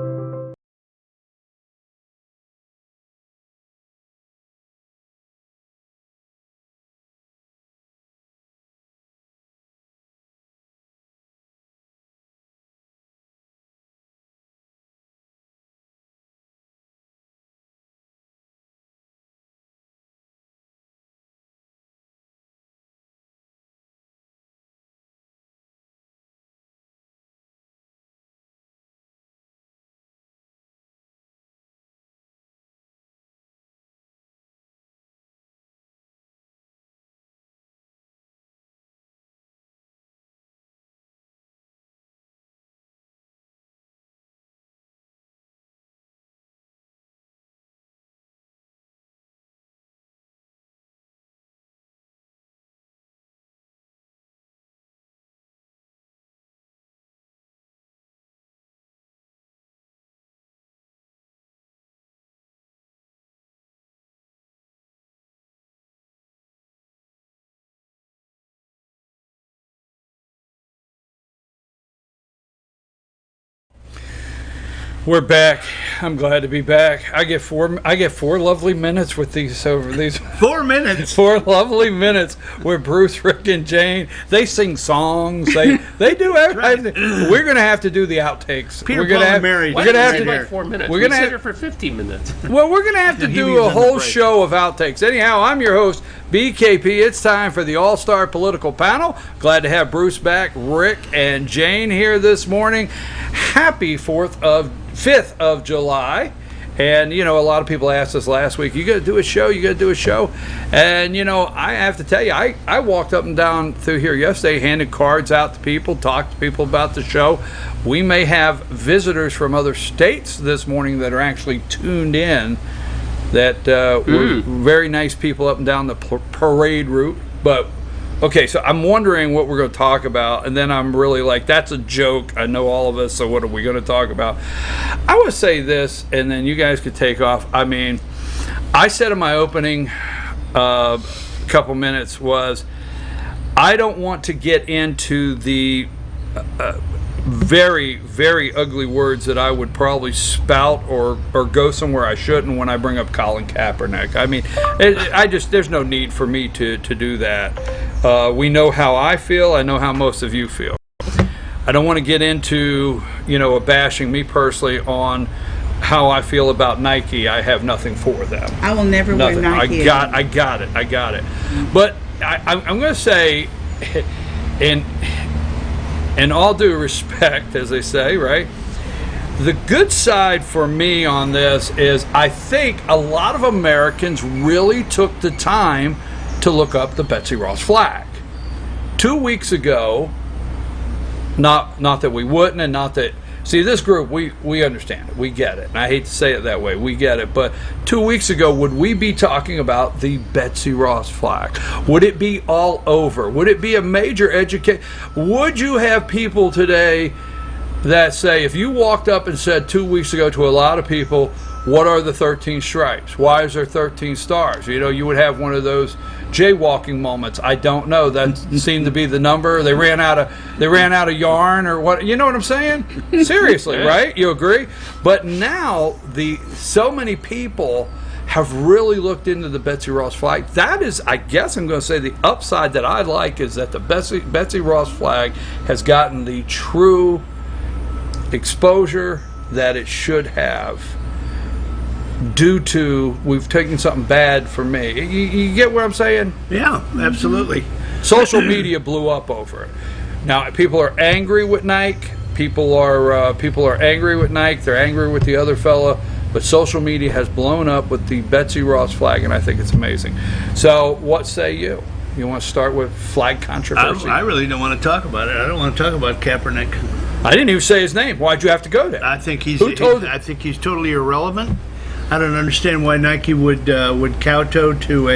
We're back. I'm glad to be back. I get four lovely minutes with these 4 minutes. 4 lovely minutes with Bruce, Rick, and Jane. They sing songs. They do everything. We're gonna have to do the outtakes. Peter, we're gonna Paul, have, and Mary. We're gonna have to like 4 minutes. We're We gonna sit have here for 15 minutes. Well, we're gonna have to do a whole show of outtakes. Anyhow, I'm your host, BKP. It's time for the All-Star Political Panel. Glad to have Bruce back, Rick, and Jane here this morning. Happy 5th of July. And, you know, a lot of people asked us last week, you got to do a show, And, you know, I have to tell you, I walked up and down through here yesterday, handed cards out to people, talked to people about the show. We may have visitors from other states this morning that are actually tuned in that were very nice people up and down the parade route. But okay, so I'm wondering what we're going to talk about, and then I'm really like, that's a joke. I know all of us, so what are we going to talk about? I would say this, and then you guys could take off. I mean, I said in my opening couple minutes was, I don't want to get into the very, very ugly words that I would probably spout or go somewhere I shouldn't when I bring up Colin Kaepernick. I mean, there's no need for me to do that. We know how I feel. I know how most of you feel. I don't want to get into, you know, a bashing me personally on how I feel about Nike. I have nothing for them. I will never wear Nike. I got it. But I'm going to say, in all due respect, as they say, right? The good side for me on this is I think a lot of Americans really took the time to look up the Betsy Ross flag. 2 weeks ago, not that we wouldn't, and not that, see, this group, we understand it, we get it, and I hate to say it that way, we get it, but 2 weeks ago, would we be talking about the Betsy Ross flag? Would it be all over? Would it be a major education? Would you have people today that say, if you walked up and said 2 weeks ago to a lot of people, what are the 13 stripes? Why is there 13 stars? You know, you would have one of those jaywalking moments. I don't know. That seemed to be the number. They ran out of yarn or what? You know what I'm saying? Seriously, right? You agree? But now so many people have really looked into the Betsy Ross flag. That is, I guess I'm going to say, the upside that I like is that the Betsy Ross flag has gotten the true exposure that it should have. due to we've taken something bad for me. You get what I'm saying? Yeah, absolutely. Social media blew up over it. Now people are angry with Nike. People are angry with Nike. They're angry with the other fella. But social media has blown up with the Betsy Ross flag, and I think it's amazing. So, what say you? You want to start with flag controversy? I really don't want to talk about it. I don't want to talk about Kaepernick. I didn't even say his name. Why'd you have to go there? I think he's. I think he's totally irrelevant. I don't understand why Nike would kowtow to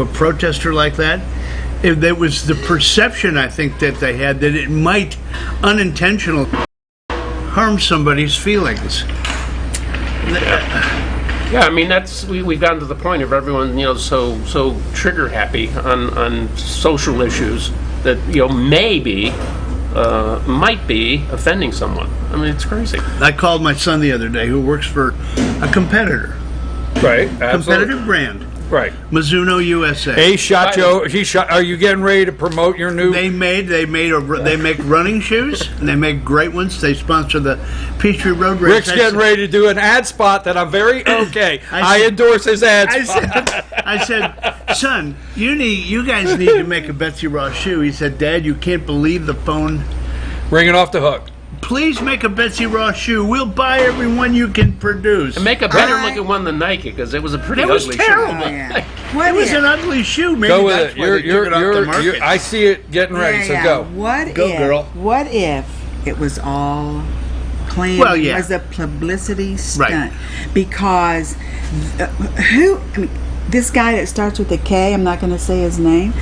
a protester like that. If there was the perception, I think that they had that it might unintentionally harm somebody's feelings. Yeah, I mean we've gotten to the point of everyone so trigger happy on social issues that maybe might be offending someone. I mean, it's crazy. I called my son the other day, who works for a competitor, Right, competitive brand, right. Mizuno USA. He shot you. Are you getting ready to promote your new? They make running shoes, and they make great ones. They sponsor the Peachtree Road Race. Rick's getting ready to do an ad spot that I'm very okay. I endorse his ad spot. I said, son, you guys need to make a Betsy Ross shoe. He said, Dad, you can't believe the phone. Ringing off the hook. Please make a Betsy Ross shoe. We'll buy every one you can produce. And make a better looking one than Nike, because it was a pretty It was ugly terrible. shoe. It was an ugly shoe. Maybe Go with that's it. why they took it off the market. I see it getting ready. So go. Girl. What if it was all planned? Well, yeah. It was a publicity stunt. Right. Because this guy that starts with a K, I'm not going to say his name.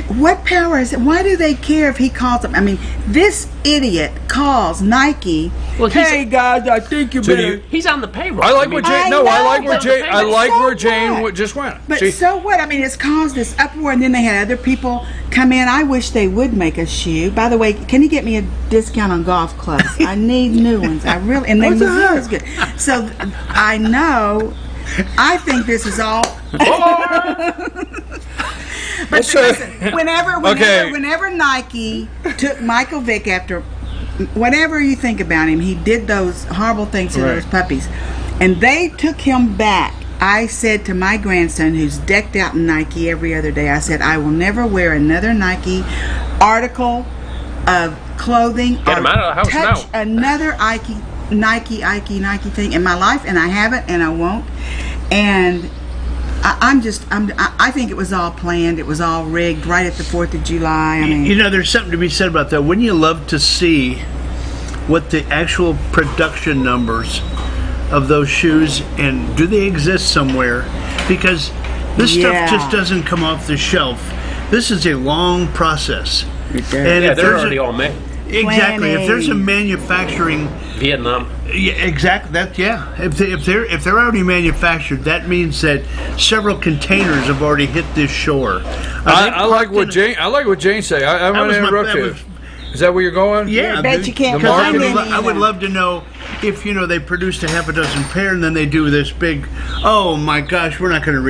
What power is it? Why do they care if he calls them? I mean, this idiot calls Nike. Well, hey guys, I think you better. He's on the payroll. I like where Jane. No, I like where Jane. I like where So Jane what? just went. But so what? I mean, it's caused this uproar, and then they had other people come in. I wish they would make a shoe. By the way, can you get me a discount on golf clubs? I need new ones. I really, and they Mizuno's good. So I know. I think this is all. But listen, whenever Nike took Michael Vick after, whatever you think about him, he did those horrible things to those puppies, and they took him back. I said to my grandson, who's decked out in Nike every other day, I said, I will never wear another Nike article of clothing Get him out of the house touch now. another Nike thing in my life, and I haven't, and I won't. And I think it was all planned. It was all rigged right at the 4th of July. I mean, there's something to be said about that. Wouldn't you love to see what the actual production numbers of those shoes, and do they exist somewhere? Because this stuff just doesn't come off the shelf. This is a long process. And they're already all made. Exactly. If there's a manufacturing Vietnam. Yeah, exactly. If they're already manufactured, that means that several containers have already hit this shore. I like what Jane said. I'm going to interrupt you. Is that where you're going? Yeah. I bet you can't the find marketing- any. I would love to know if they produced a half a dozen pair and then they do this big. Oh my gosh, we're not going to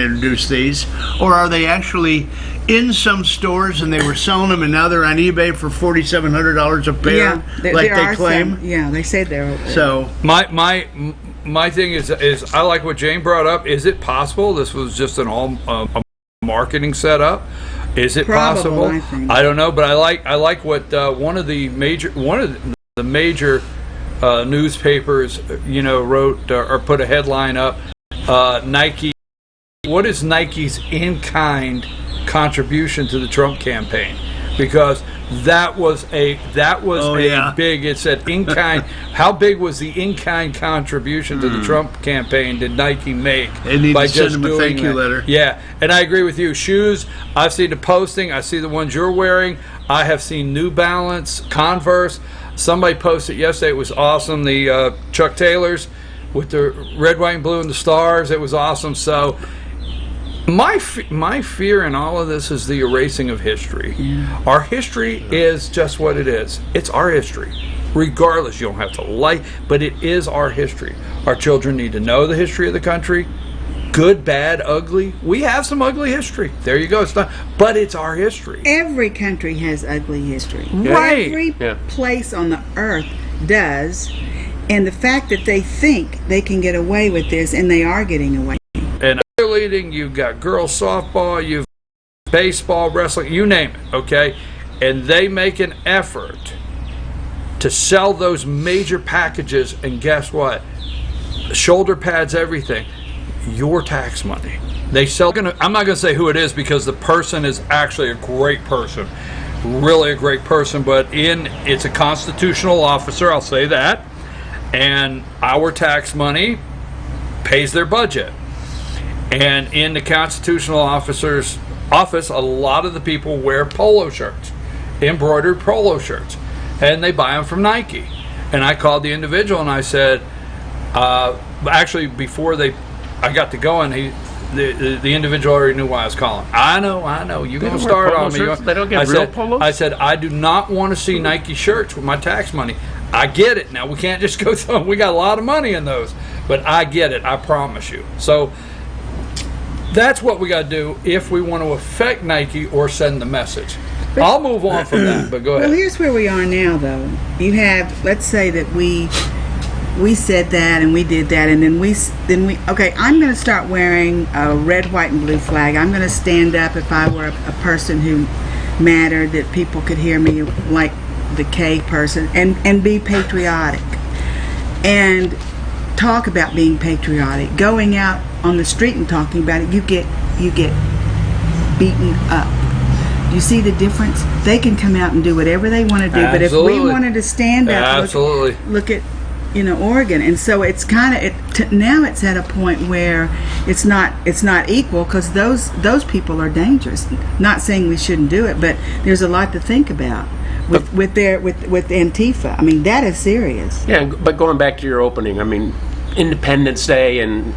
introduce these, or are they actually in some stores and they were selling them and now they're on eBay for $4,700 a pair, Yeah, like they claim. Yeah, they say they're. So my thing is I like what Jane brought up. Is it possible this was just an all a marketing setup? Is it Probable, possible? I think. I don't know, but I like what one of the major newspapers wrote or put a headline up. Nike. What is Nike's in-kind contribution to the Trump campaign? Because that was big. It said in-kind. How big was the in-kind contribution to the Trump campaign did Nike make They need by to send just them a doing thank you that? letter. Yeah, and I agree with you. Shoes, I've seen the posting. I see the ones you're wearing. I have seen New Balance, Converse. Somebody posted yesterday. It was awesome. The Chuck Taylors with the red, white, and blue and the stars. It was awesome. So my fear in all of this is the erasing of history. Yeah. Our history is just what it is. It's our history. Regardless, you don't have to like, but it is our history. Our children need to know the history of the country. Good, bad, ugly. We have some ugly history. There you go. It's not, but it's our history. Every country has ugly history. Right. Every place on the earth does. And the fact that they think they can get away with this, and they are getting away. And cheerleading, you've got girls softball, you've baseball, wrestling, you name it, okay? And they make an effort to sell those major packages, and guess what? Shoulder pads, everything, your tax money. They sell. I'm not going to say who it is because the person is actually a great person, really a great person. But it's a constitutional officer. I'll say that, and our tax money pays their budget. And in the constitutional officer's office, a lot of the people wear polo shirts, embroidered polo shirts, and they buy them from Nike. And I called the individual and I said, actually before I got to going, the individual already knew why I was calling. I know. You're going to start on me. They don't get real polos? I said, I do not want to see Nike shirts with my tax money. I get it. Now, we can't just go through them. We got a lot of money in those. But I get it. I promise you. So that's what we got to do if we want to affect Nike or send the message. I'll move on from that, but go ahead. Well, here's where we are now, though. You have, let's say that we said that and we did that, and then we okay, I'm going to start wearing a red, white, and blue flag. I'm going to stand up if I were a person who mattered, that people could hear me, like the K person, and be patriotic and talk about being patriotic. Going out on the street and talking about it, you get beaten up. You see the difference? They can come out and do whatever they want to do, but if we wanted to stand up, look at Oregon. And so it's kind of now it's at a point where it's not equal, because those people are dangerous. Not saying we shouldn't do it, but there's a lot to think about with Antifa. I mean, that is serious. Yeah, but going back to your opening, I mean, Independence Day and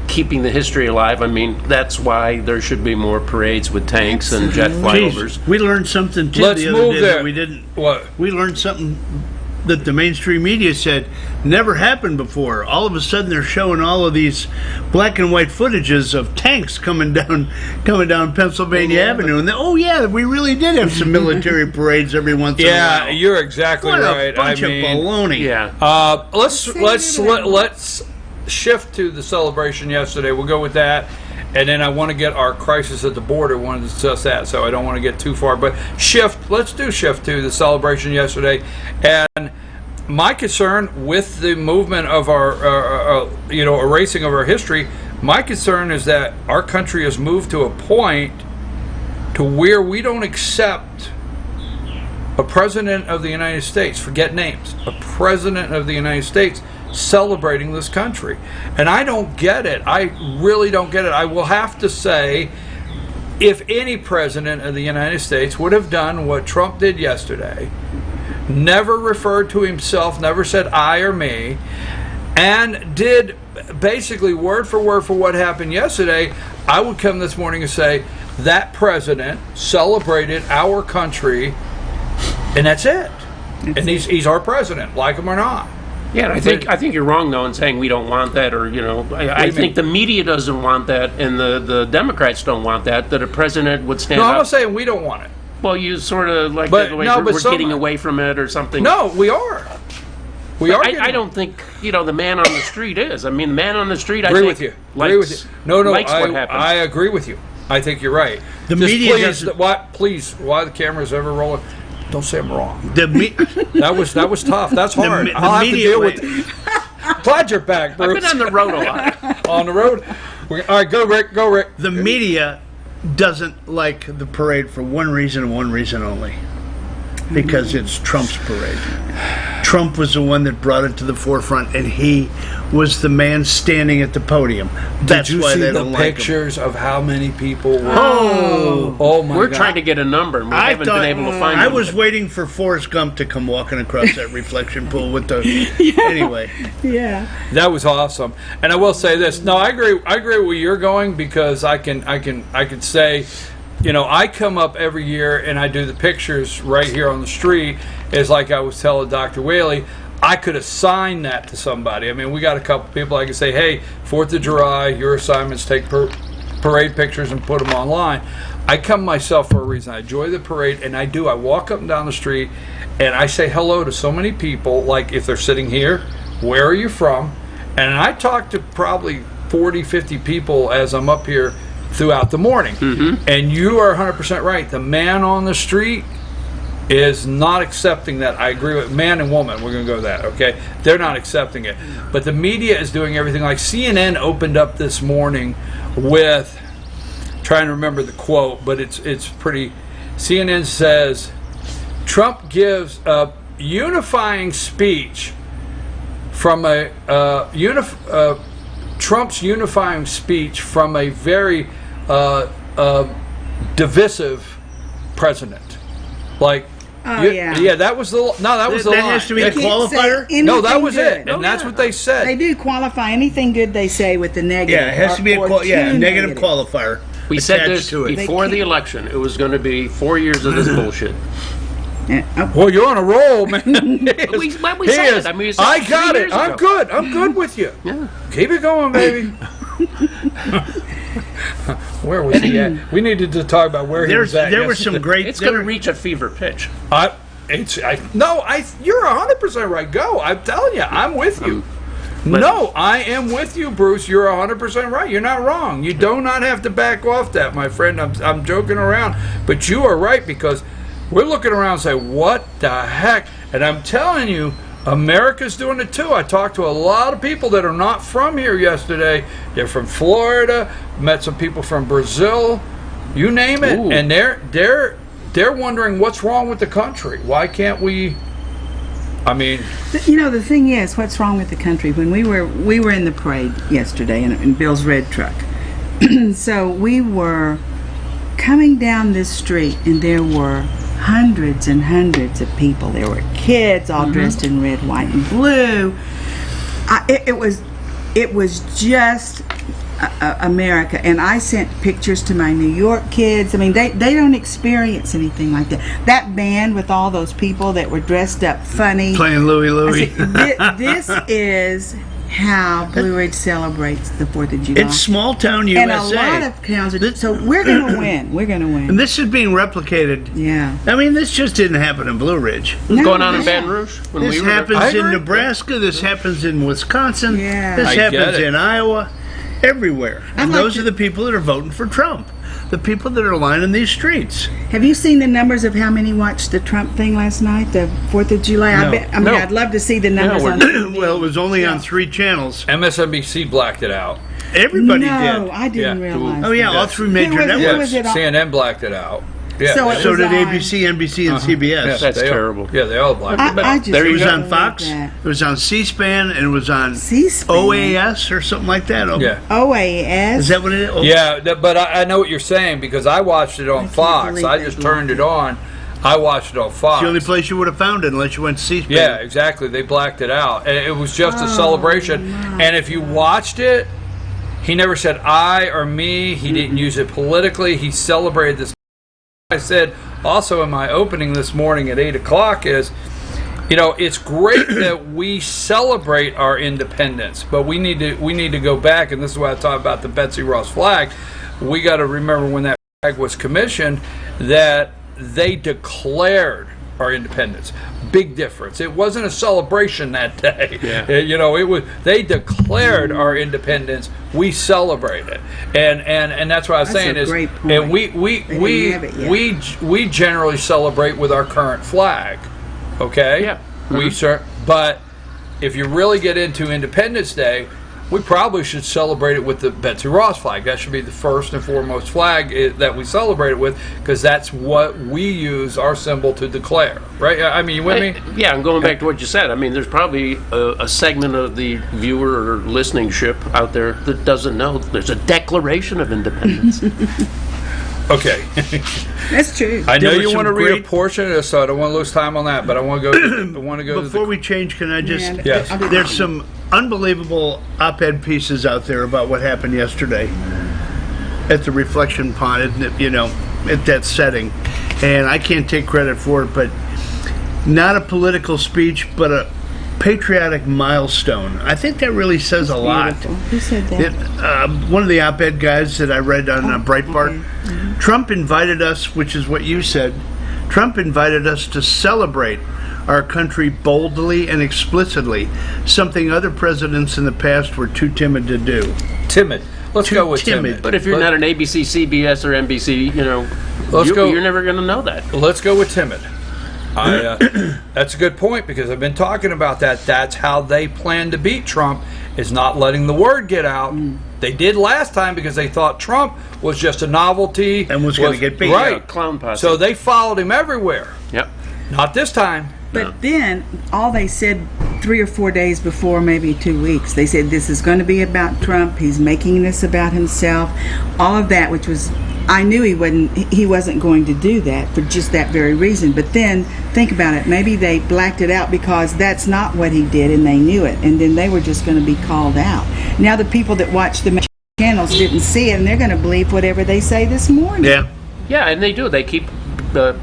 keeping the history alive. I mean, that's why there should be more parades with tanks and jet flyovers. We learned something too the other day that we didn't. What? We learned something that the mainstream media said never happened before. All of a sudden, they're showing all of these black and white footages of tanks coming down Pennsylvania Avenue, and we really did have some military parades every once in a while. Yeah, you're exactly right. A bunch of baloney. Yeah. Let's shift to the celebration yesterday. We'll go with that. And then I want to get our crisis at the border. Want to discuss that, so I don't want to get too far. But let's do shift to the celebration yesterday. And my concern with the movement of our, erasing of our history, my concern is that our country has moved to a point to where we don't accept a president of the United States, forget names, a president of the United States celebrating this country. And I don't get it. I really don't get it. I will have to say, if any president of the United States would have done what Trump did yesterday, never referred to himself, never said I or me, and did basically word for word for what happened yesterday, I would come this morning and say that president celebrated our country, and that's it. And he's our president, like him or not. Yeah, I think you're wrong though in saying we don't want that, or I think the media doesn't want that, and the Democrats don't want that a president would stand up. No, I'm not saying we don't want it. Well, you sort of like the way we're getting away from it or something. No, we are. I don't think the man on the street is. I mean, the man on the street. Agree with you. No, likes what happens. I agree with you. I think you're right. The media please, why the camera's ever rolling? Don't say I'm wrong. That was tough. That's hard. I'll have to deal with it. Glad you're back, Bruce. I've been on the road a lot. On the road? All right, go Rick. The media doesn't like the parade for one reason and one reason only. Because it's Trump's parade. Trump was the one that brought it to the forefront, and he was the man standing at the podium. That's why they don't like him. Did you see the pictures of how many people were? Oh my God. We're trying to get a number, and we haven't been able to find I was waiting for Forrest Gump to come walking across that reflection pool with the... Anyway. Yeah. That was awesome. And I will say this. No, I agree where you're going, because I can say... I come up every year and I do the pictures right here on the street. It's like I was telling Dr. Whaley, I could assign that to somebody. I mean, we got a couple people I can say, hey, 4th of July, your assignments, take parade pictures and put them online. I come myself for a reason. I enjoy the parade, and I walk up and down the street and I say hello to so many people, like if they're sitting here where are you from? And I talked to probably 40, 50 people as I'm up here throughout the morning. And you are 100% right. The man on the street is not accepting that. I agree with man and woman. We're going to go with that, okay? They're not accepting it. But the media is doing everything. Like CNN opened up this morning with, trying to remember the quote, but it's pretty. CNN says, Trump gives a unifying speech from Trump's unifying speech from a very divisive president. Like, that was the line. That has to be a qualifier? No, that was it, good. and that's what they said. They do qualify anything good they say with the negative. Yeah, it has to be a negative qualifier. We said this before the election. It was going to be 4 years of this bullshit. Well, you're on a roll, man. we said it. I mean, I got it. I'm good. I'm good with you. Yeah. Keep it going, baby. Where was he at? We needed to talk about where he was at. There was some great. It's going to reach a fever pitch. You're 100% right. Go. I'm telling you, I'm with you. No, I am with you, Bruce. You're 100% right. You're not wrong. You do not have to back off that, my friend. I'm joking around, but you are right, because we're looking around and say, what the heck? And I'm telling you, America's doing it too. I talked to a lot of people that are not from here yesterday. They're from Florida. Met some people from Brazil. You name it. Ooh. And they're wondering what's wrong with the country. Why can't we? I mean, the thing is, what's wrong with the country? When we were in the parade yesterday in Bill's red truck, so we were coming down this street, and there were hundreds and hundreds of people. There were kids all dressed in red, white, and blue. It was just America. And I sent pictures to my New York kids. I mean, they don't experience anything like that. That band with all those people that were dressed up funny, playing Louie. This is how Blue Ridge celebrates the 4th of July. It's small town USA. And a lot of towns are, so we're going to win. We're going to win. And this is being replicated. Yeah. I mean, this just didn't happen in Blue Ridge. What's going on in Baton Rouge? This happens in Nebraska. This happens in Wisconsin. Yeah. This happens in Iowa. Everywhere. And those are the people that are voting for Trump. The people that are lining these streets. Have you seen the numbers of how many watched the Trump thing last night, the 4th of July? No. I'd love to see the numbers on Well, it was only on 3 channels. MSNBC blacked it out. Everybody did. No, I didn't realize. Oh, yeah, all 3 major networks. CNN blacked it out. Yeah. So did ABC, NBC, and CBS. Yeah, that's terrible. They all blacked it. It was on Fox. It was on C-SPAN, and it was on OAS or something like that. Yeah. OAS. Is that what it is? Yeah, but I know what you're saying, because I watched it on Fox. I just turned it on. I watched it on Fox. It's the only place you would have found it unless you went to C-SPAN. Yeah, exactly. They blacked it out. And it was just a celebration. And if you watched it, he never said I or me. He didn't use it politically. He celebrated this. I said also in my opening this morning at 8 o'clock is, it's great that we celebrate our independence, but we need to go back, and this is why I talk about the Betsy Ross flag. We got to remember when that flag was commissioned that they declared our independence. Big difference. It wasn't a celebration that day. Yeah. It was. They declared our independence. We celebrate it, and that's what I was saying is. Great point. And we generally celebrate with our current flag. Okay. Yeah. But if you really get into Independence Day, we probably should celebrate it with the Betsy Ross flag. That should be the first and foremost flag that we celebrate it with, because that's what we use our symbol to declare, right? I mean, you with me? Yeah, and going back to what you said, I mean, there's probably a segment of the viewer or listening ship out there that doesn't know there's a Declaration of Independence. Okay. That's true. I know you want to read a portion of this, so I don't want to lose time on that, but I want to go. Before we change, can I just? Yes. There's some unbelievable op-ed pieces out there about what happened yesterday at the Reflection Pond, at that setting, and I can't take credit for it, but not a political speech, but a patriotic milestone. I think that really says a lot. Who said that? One of the op-ed guys that I read on Breitbart. Okay. Mm-hmm. Trump invited us, which is what you said, Trump invited us to celebrate our country boldly and explicitly, something other presidents in the past were too timid to do. Timid. Let's go with timid. But if you're not an ABC, CBS, or NBC, you're never going to know that. Let's go with timid. That's a good point, because I've been talking about that. That's how they plan to beat Trump, is not letting the word get out. They did last time because they thought Trump was just a novelty and was going to get beat. Right, clown posse. So they followed him everywhere. Yep. Not this time. But then, all they said 3 or 4 days before, maybe 2 weeks, they said this is going to be about Trump. He's making this about himself. All of that, which was, I knew he wasn't going to do that for just that very reason. But then, think about it. Maybe they blacked it out because that's not what he did, and they knew it. And then they were just going to be called out. Now the people that watch the channels didn't see it, and they're going to believe whatever they say this morning. Yeah, and they do. They keep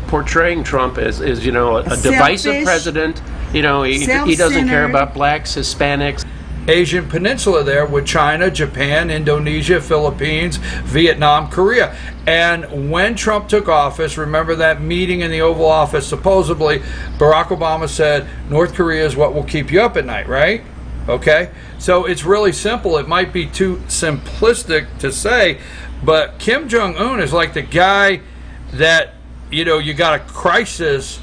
portraying Trump as a divisive president. He doesn't care about blacks, Hispanics. Asian peninsula there with China, Japan, Indonesia, Philippines, Vietnam, Korea. And when Trump took office, remember that meeting in the Oval Office, supposedly Barack Obama said, North Korea is what will keep you up at night, right? Okay? So it's really simple. It might be too simplistic to say, but Kim Jong-un is like the guy that, you got a crisis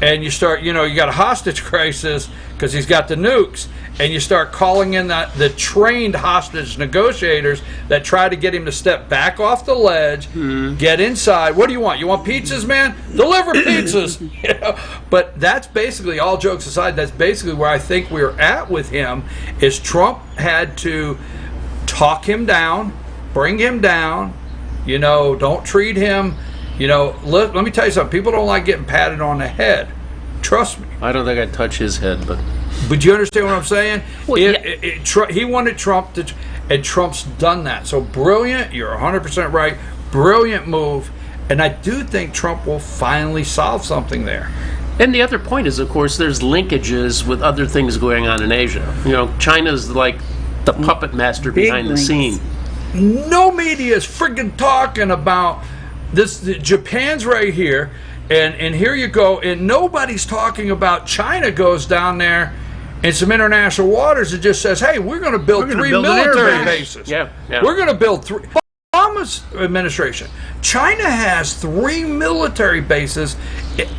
and you start, you got a hostage crisis because he's got the nukes, and you start calling in the trained hostage negotiators that try to get him to step back off the ledge, get inside. What do you want? You want pizzas, man? Deliver pizzas. But that's basically, all jokes aside, that's basically where I think we're at with him, is Trump had to talk him down, bring him down, don't treat him. Let me tell you something. People don't like getting patted on the head. Trust me. I don't think I'd touch his head, but you understand what I'm saying? Well, He wanted Trump to, and Trump's done that. So brilliant. You're 100% right. Brilliant move. And I do think Trump will finally solve something there. And the other point is, of course, there's linkages with other things going on in Asia. China's like the puppet master behind the scene. No media is friggin' talking about this. Japan's right here, and here you go, and nobody's talking about China goes down there in some international waters and just says, hey, we're going to build 3 military bases. Yeah. We're going to build 3. Obama's administration, China has 3 military bases,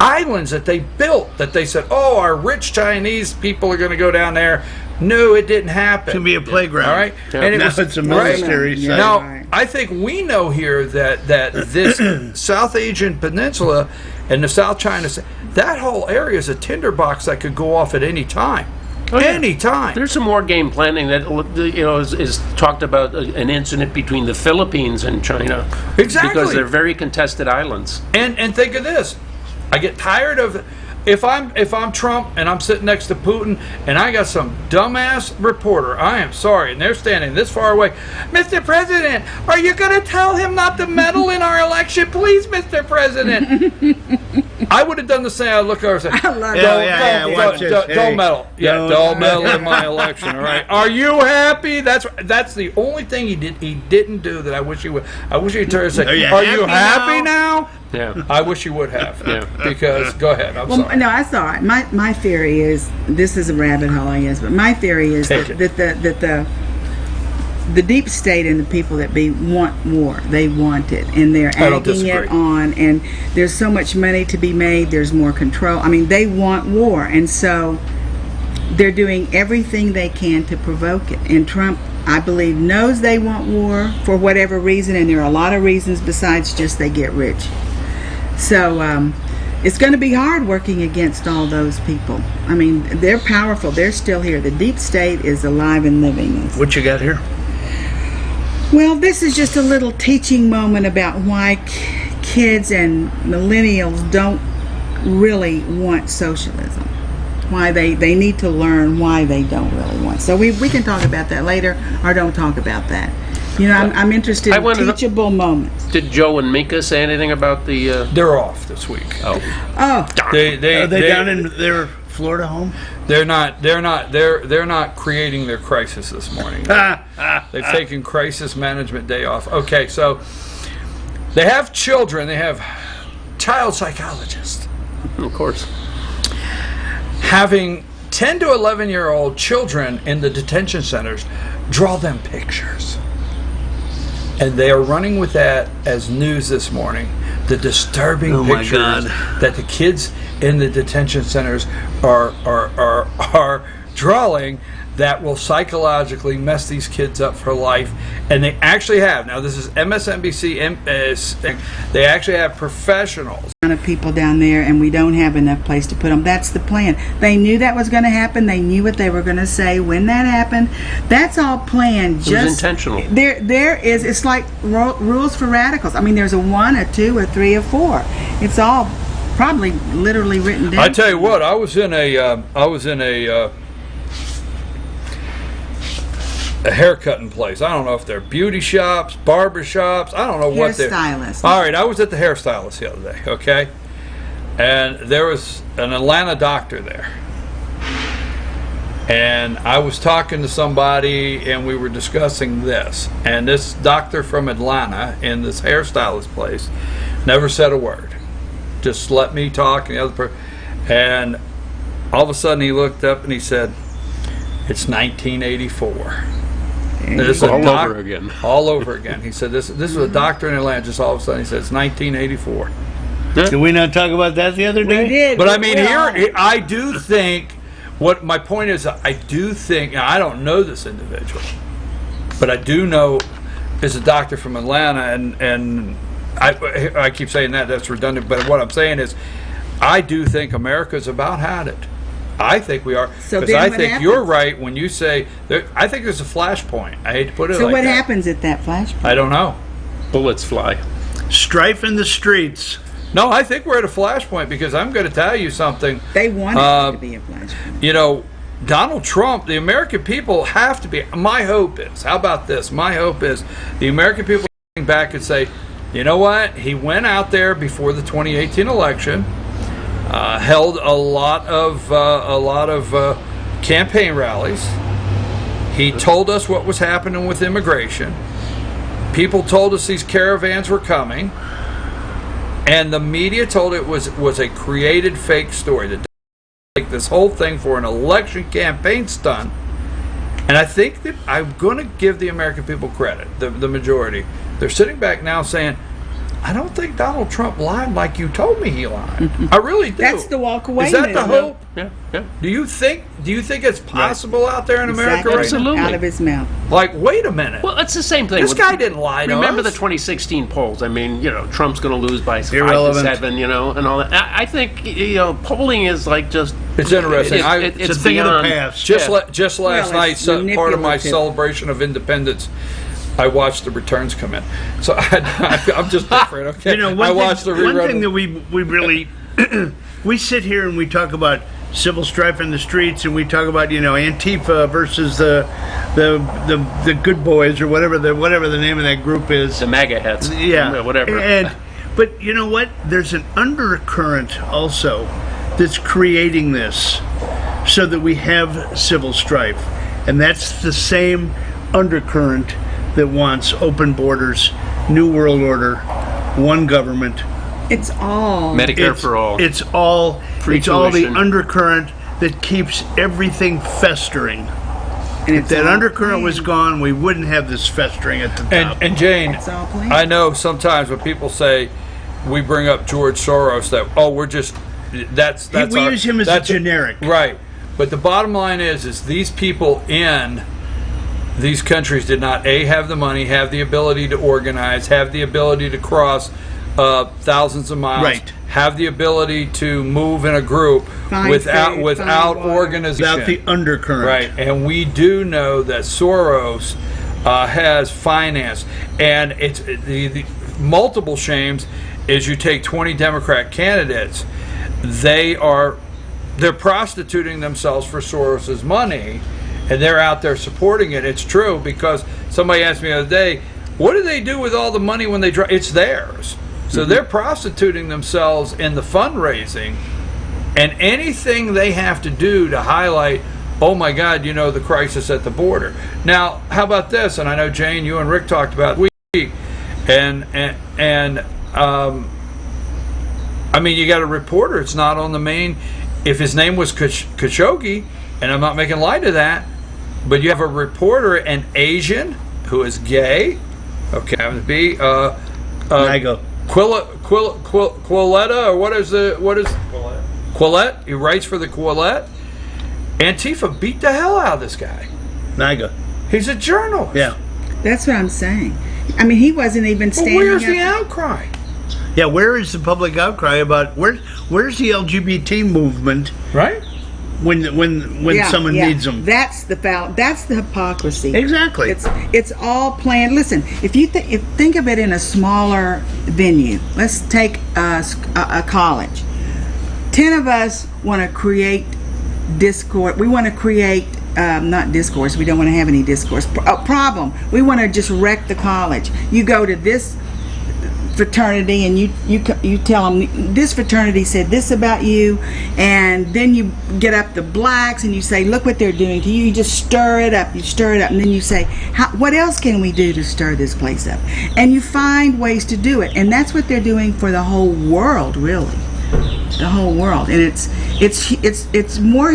islands that they built, that they said, our rich Chinese people are going to go down there. No, it didn't happen. It's going to be a playground. All right? Yeah. And it's a military site. Now, I think we know here that this South Asian peninsula and the South China, that whole area is a tinderbox that could go off at any time. Any time. There's some more game planning that is talked about, an incident between the Philippines and China. Exactly. Because they're very contested islands. And think of this. I get tired of, if I'm Trump and I'm sitting next to Putin and I got some dumbass reporter, I am sorry, and they're standing this far away. Mr. President, are you going to tell him not to meddle in our election, please, Mr. President? I would have done the same. I'd look over and say, don't meddle. Don't meddle in my election, all right? Are you happy? That's the only thing he didn't do that I wish he would. I wish he'd turn and say, are you happy now? Yeah. I wish you would have. Yeah. Because, go ahead, I'm sorry. No, that's all right. My theory is, this is a rabbit hole, I guess, but my theory is that the deep state and the people that want war. They want it, and they're egging it on, and there's so much money to be made, there's more control. I mean, they want war, and so they're doing everything they can to provoke it. And Trump, I believe, knows they want war for whatever reason, and there are a lot of reasons besides just they get rich. So it's going to be hard working against all those people. I mean, they're powerful. They're still here. The deep state is alive and living. What you got here? Well, this is just a little teaching moment about why kids and millennials don't really want socialism. Why they need to learn why they don't really want. So we can talk about that later, or don't talk about that. I'm interested in teachable moments. Did Joe and Mika say anything about the? They're off this week. Oh. Are they down in their Florida home? They're not creating their crisis this morning. They've taken crisis management day off. Okay, so they have children. They have child psychologists. Of course. having 10 to 11-year-old children in the detention centers draw them pictures. And they are running with that as news this morning. The disturbing pictures that the kids in the detention centers are drawing that will psychologically mess these kids up for life. And they actually have, now this is MSNBC, they actually have professionals. Of people down there, and we don't have enough place to put them. That's the plan. They knew that was going to happen. They knew what they were going to say when that happened. That's all planned. It was intentional. There is. It's like rules for radicals. I mean, there's a 1, a 2, a 3, a 4. It's all probably literally written down. I tell you what, I was in a haircutting place. I don't know if they're beauty shops, barber shops. I don't know what they're. Hairstylist. All right, I was at the hairstylist the other day, okay? And there was an Atlanta doctor there. And I was talking to somebody, and we were discussing this. And this doctor from Atlanta in this hairstylist place never said a word. Just let me talk, and the other person. And all of a sudden he looked up and he said, "It's 1984. All over again. All over again. He said, this was a doctor in Atlanta. Just all of a sudden he said, it's 1984. Did we not talk about that the other day? We did. But I mean, here, I do think, what my point is, I do think, I don't know this individual, but I do know is a doctor from Atlanta, and I keep saying that's redundant, but what I'm saying is, I do think America's about had it. I think we are, because I think you're right when you say I think there's a flashpoint. I hate to put it like that. So what happens at that flashpoint? I don't know. Bullets fly. Strife in the streets. No, I think we're at a flashpoint, because I'm going to tell you something. They want it to be a flashpoint. You know, Donald Trump, the American people have to be. My hope is, how about this? My hope is the American people coming back and say, you know what? He went out there before the 2018 election. Held a lot of campaign rallies. He told us what was happening with immigration. People told us these caravans were coming, and the media told it was a created fake story. That like this whole thing for an election campaign stunt. And I think that I'm going to give the American people credit, the majority. They're sitting back now saying, I don't think Donald Trump lied like you told me he lied. I really do. That's the walk away. Is that the hope? Yeah. Do you think it's possible out there in America right now? Absolutely. Out of his mouth. Like, wait a minute. Well, it's the same thing. This guy didn't lie to us. Remember the 2016 polls? I mean, Trump's going to lose by 5 Irrelevant. to 7, and all that. I think polling is like just. It's interesting. It's a thing of the past. Just last night, part of my celebration of independence, I watched the returns come in. So I'm just different, okay? I watched the rerun. One thing that we really we sit here and we talk about civil strife in the streets, and we talk about Antifa versus the good boys, or whatever the name of that group is. The MAGA heads. Yeah, whatever. But you know what? There's an undercurrent also that's creating this, so that we have civil strife, and that's the same undercurrent that wants open borders, new world order, one government. It's all Medicare for all. It's all Free all the tuition. undercurrent that keeps everything festering. And if that undercurrent was gone, we wouldn't have this festering at the top. And Jane, It's all planned. I know sometimes when people say we bring up George Soros, that we're just that's we use him as a generic, right? But the bottom line is these people in these countries did not have the money, have the ability to organize, have the ability to cross thousands of miles, right, have the ability to move in a group without organization, without the undercurrent, right? And we do know that Soros has financed, and it's the multiple shames is you take 20 Democrat candidates, they're prostituting themselves for Soros's money, and they're out there supporting it. It's true, because somebody asked me the other day, what do they do with all the money when they drive? It's theirs. So they're prostituting themselves in the fundraising, and anything they have to do to highlight, oh my God, the crisis at the border. Now, how about this? And I know, Jane, you and Rick talked about it this week, and I mean, you got a reporter. It's not on the main if his name was Khashoggi, and I'm not making light of that, but you have a reporter, an Asian who is gay, okay, happens to be Nigo. Quilletta, or what is Quillette? He writes for the Quillette. Antifa beat the hell out of this guy. Nigo. He's a journalist. Yeah. That's what I'm saying. I mean, he wasn't even standing Where's up. the outcry? Yeah, where is the public outcry about where's the LGBT movement? Right. When someone needs them. That's the That's the hypocrisy. Exactly. It's all planned. Listen, if you think of it in a smaller venue, let's take a college. 10 of us want to create discourse. We want to create not discourse. We don't want to have any discourse. A problem. We want to just wreck the college. You go to this fraternity and you tell them this fraternity said this about you, and then you get up the blacks and you say, look what they're doing to you. You just stir it up, and then you say, what else can we do to stir this place up? And you find ways to do it, and that's what they're doing for the whole world, really, the whole world. And it's more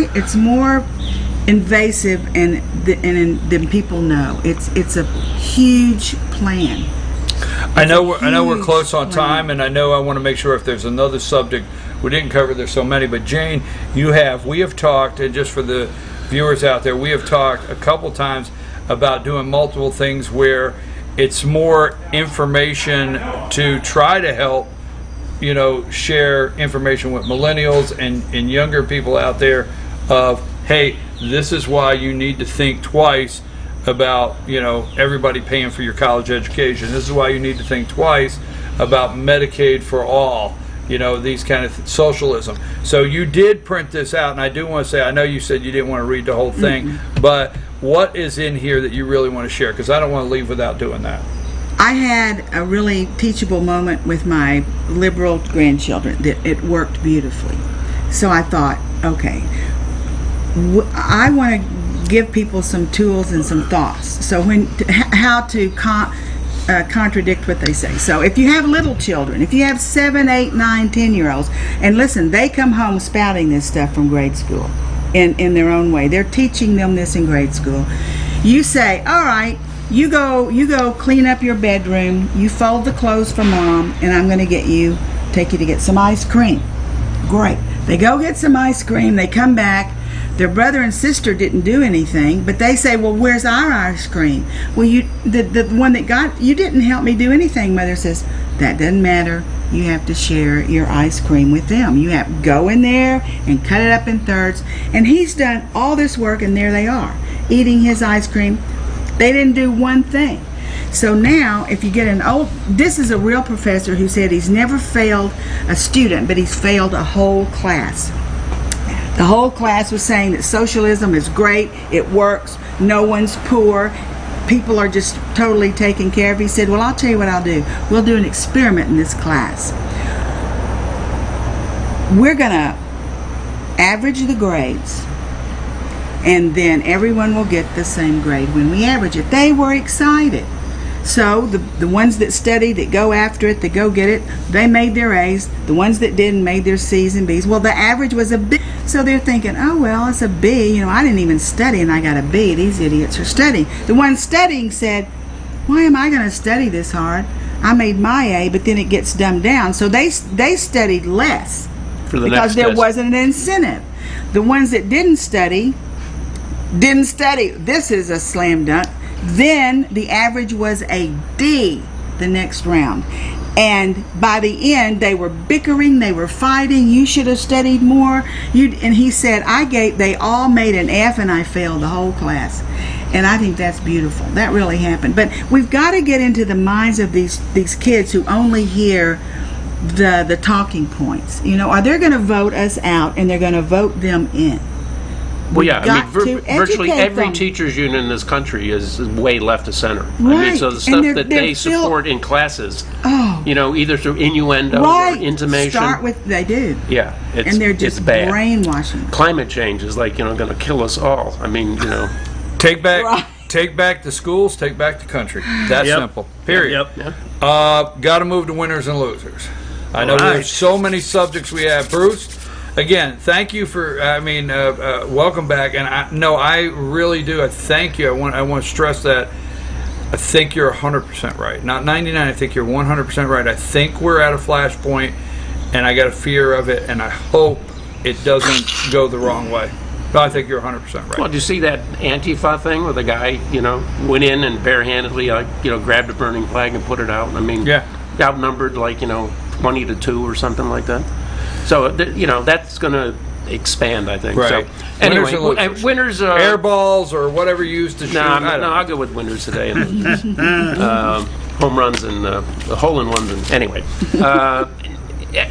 invasive than people know. It's a huge plan. I know we're close on time, and I want to make sure if there's another subject we didn't cover, there's so many. But Jane, we have talked, and just for the viewers out there, we have talked a couple times about doing multiple things where it's more information to try to help, share information with millennials and younger people out there of, hey, this is why you need to think twice about everybody paying for your college education. This is why you need to think twice about Medicaid for all, these kind of socialism. So you did print this out, and I do want to say, I know you said you didn't want to read the whole thing, but what is in here that you really want to share? Because I don't want to leave without doing that. I had a really teachable moment with my liberal grandchildren. It worked beautifully. So I thought, okay, I want to give people some tools and some thoughts. So how to contradict what they say. So if you have little children, if you have 7, 8, 9, 10-year-olds, and listen, they come home spouting this stuff from grade school in their own way. They're teaching them this in grade school. You say, all right, you go clean up your bedroom, you fold the clothes for mom, and I'm going to take you to get some ice cream. Great. They go get some ice cream, they come back. Their brother and sister didn't do anything, but they say, well, where's our ice cream? Well, the one that you didn't help me do anything. Mother says, that doesn't matter. You have to share your ice cream with them. You have to go in there and cut it up in thirds. And he's done all this work, and there they are, eating his ice cream. They didn't do one thing. So now, if you get this is a real professor who said he's never failed a student, but he's failed a whole class. The whole class was saying that socialism is great, it works, no one's poor, people are just totally taken care of. He said, well, I'll tell you what I'll do. We'll do an experiment in this class. We're going to average the grades, and then everyone will get the same grade when we average it. They were excited. So the ones that study, that go after it, that go get it, they made their A's. The ones that didn't made their C's and B's. Well, the average was a B. So they're thinking, oh, well, it's a B. I didn't even study and I got a B. These idiots are studying. The ones studying said, why am I going to study this hard? I made my A, but then it gets dumbed down. So they studied less because there wasn't an incentive. The ones that didn't study. This is a slam dunk. Then the average was a D the next round. And by the end, they were bickering, they were fighting. You should have studied more. And he said, they all made an F and I failed the whole class. And I think that's beautiful. That really happened. But we've got to get into the minds of these kids who only hear the talking points. Are they going to vote us out and they're going to vote them in? Well, yeah, virtually every teachers union in this country is way left of center. Right. So the stuff that they support in classes, either through innuendo or intimation. They do. Yeah, and they're just bad. Brainwashing. Climate change is going to kill us all. Take back the schools, take back the country. That's simple. Period. Yep. Got to move to winners and losers. I know there's so many subjects we have. Bruce, again, thank you for. Welcome back. And I really do. I thank you. I want to stress that. I think you're 100% right. Not 99. I think you're 100% right. I think we're at a flashpoint, and I got a fear of it, and I hope it doesn't go the wrong way. But I think you're 100% right. Well, did you see that Antifa thing where the guy, went in and barehandedly, grabbed a burning flag and put it out? I mean, outnumbered 20-2 or something like that. So, that's going to expand, I think. Right. So, anyway, winners air balls or whatever used to shoot. I'll go with winners today. Home runs and hole-in-ones. And anyway,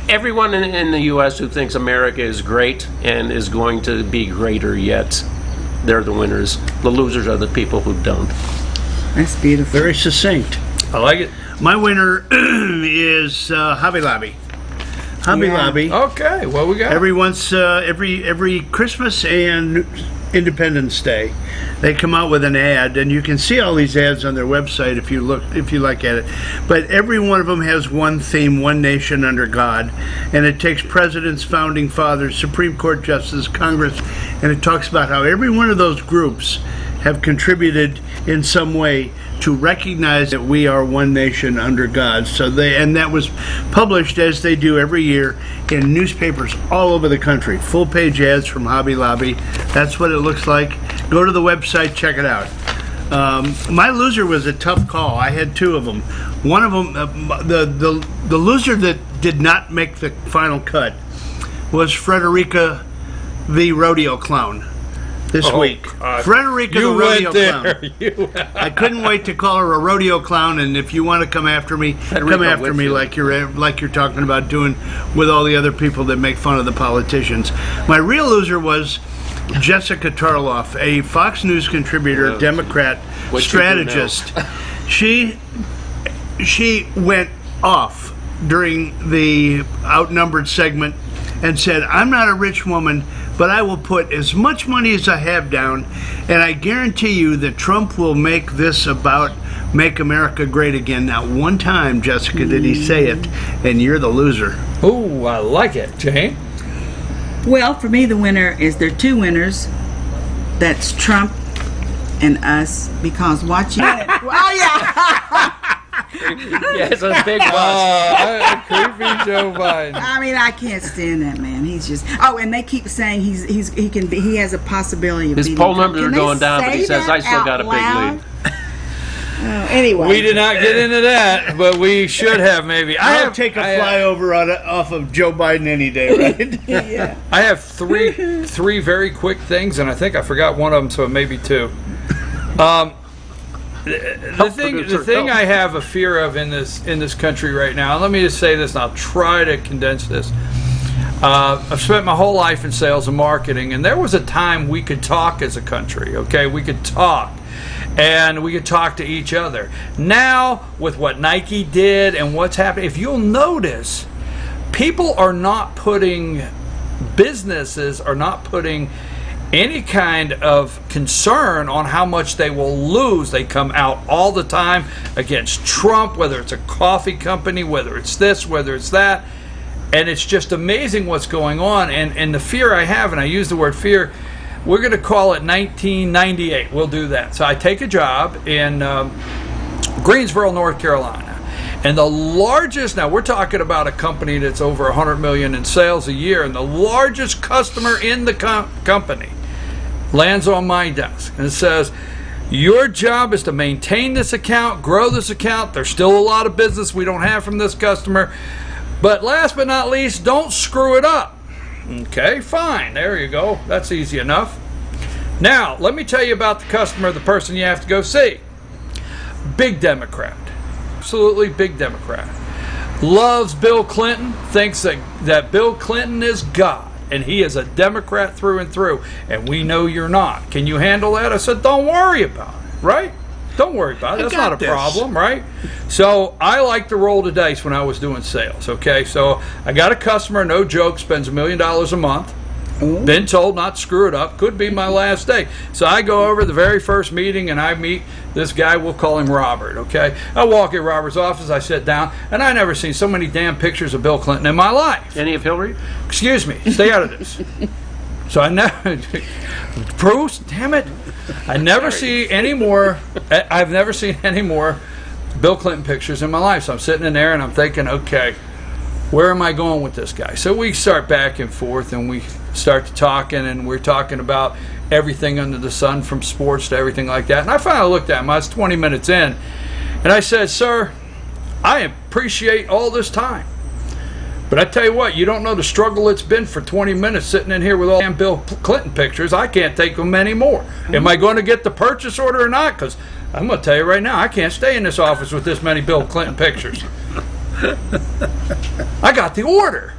everyone in the U.S. who thinks America is great and is going to be greater yet, they're the winners. The losers are the people who don't. That's beautiful. Very succinct. I like it. My winner is Hobby Lobby. Hobby Lobby. Okay, what we got? Every Christmas and Independence Day, they come out with an ad, and you can see all these ads on their website if you look at it. But every one of them has one theme: one nation under God, and it takes presidents, founding fathers, Supreme Court justices, Congress, and it talks about how every one of those groups have contributed in some way to recognize that we are one nation under God. And that was published, as they do every year, in newspapers all over the country. Full page ads from Hobby Lobby. That's what it looks like. Go to the website, check it out. My loser was a tough call. I had two of them. One of them, the loser that did not make the final cut was Frederica the Rodeo Clown. This week. Frederica the Rodeo Clown. I couldn't wait to call her a rodeo clown, and if you want to come after me, come after me like you're talking about doing with all the other people that make fun of the politicians. My real loser was Jessica Tarloff, a Fox News contributor, Democrat, strategist. She went off during the outnumbered segment and said, "I'm not a rich woman, but I will put as much money as I have down, and I guarantee you that Trump will make this about Make America Great Again." Not one time, Jessica, did he say it, and you're the loser. Ooh, I like it. Jane? Well, for me, the winner is, there are two winners. That's Trump and us, because watching it. Oh, yeah. Yeah, it's a big boss. Creepy Joe Biden. I mean, I can't stand that man. He's just. Oh, and they keep saying he has a possibility of. His poll numbers are going down, but he says I still got a big lead. Anyway, we did not get into that, but we should have maybe. I'll take a flyover off of Joe Biden any day, right? Yeah. I have three very quick things, and I think I forgot one of them, so it may be two. The thing I have a fear of in this country right now, and let me just say this, and I'll try to condense this. I've spent my whole life in sales and marketing, and there was a time we could talk as a country, okay? We could talk, and we could talk to each other. Now, with what Nike did and what's happening, if you'll notice, businesses are not putting any kind of concern on how much they will lose. They come out all the time against Trump, whether it's a coffee company, whether it's this, whether it's that. And it's just amazing what's going on. And the fear I have, and I use the word fear, we're going to call it 1998. We'll do that. So I take a job in Greensboro, North Carolina. And the largest, now we're talking about a company that's over $100 million in sales a year, and the largest customer in the company lands on my desk and says, your job is to maintain this account, grow this account. There's still a lot of business we don't have from this customer. But last but not least, don't screw it up. Okay, fine. There you go. That's easy enough. Now, let me tell you about the customer, the person you have to go see. Big Democrat. Absolutely big Democrat. Loves Bill Clinton. Thinks that Bill Clinton is God. And he is a Democrat through and through. And we know you're not. Can you handle that? I said, don't worry about it, right? Don't worry about it. That's not a problem, right? So I like to roll the dice when I was doing sales, okay? So I got a customer, no joke, spends $1 million a month, Been told not to screw it up. Could be my last day. So I go over the very first meeting and I meet this guy. We'll call him Robert, okay? I walk in Robert's office. I sit down, and I never seen so many damn pictures of Bill Clinton in my life. Any of Hillary? Excuse me. Stay out of this. So I never, Bruce, damn it. I never see any more, I've never seen any more Bill Clinton pictures in my life. So I'm sitting in there and I'm thinking, okay, where am I going with this guy? So we start back and forth and we start to talking, and we're talking about everything under the sun, from sports to everything like that. And I finally looked at him. I was 20 minutes in, and I said, sir, I appreciate all this time, but I tell you what, you don't know the struggle it's been for 20 minutes sitting in here with all damn Bill Clinton pictures. I can't take them anymore. Am I going to get the purchase order or not? Because I'm going to tell you right now, I can't stay in this office with this many Bill Clinton pictures. I got the order.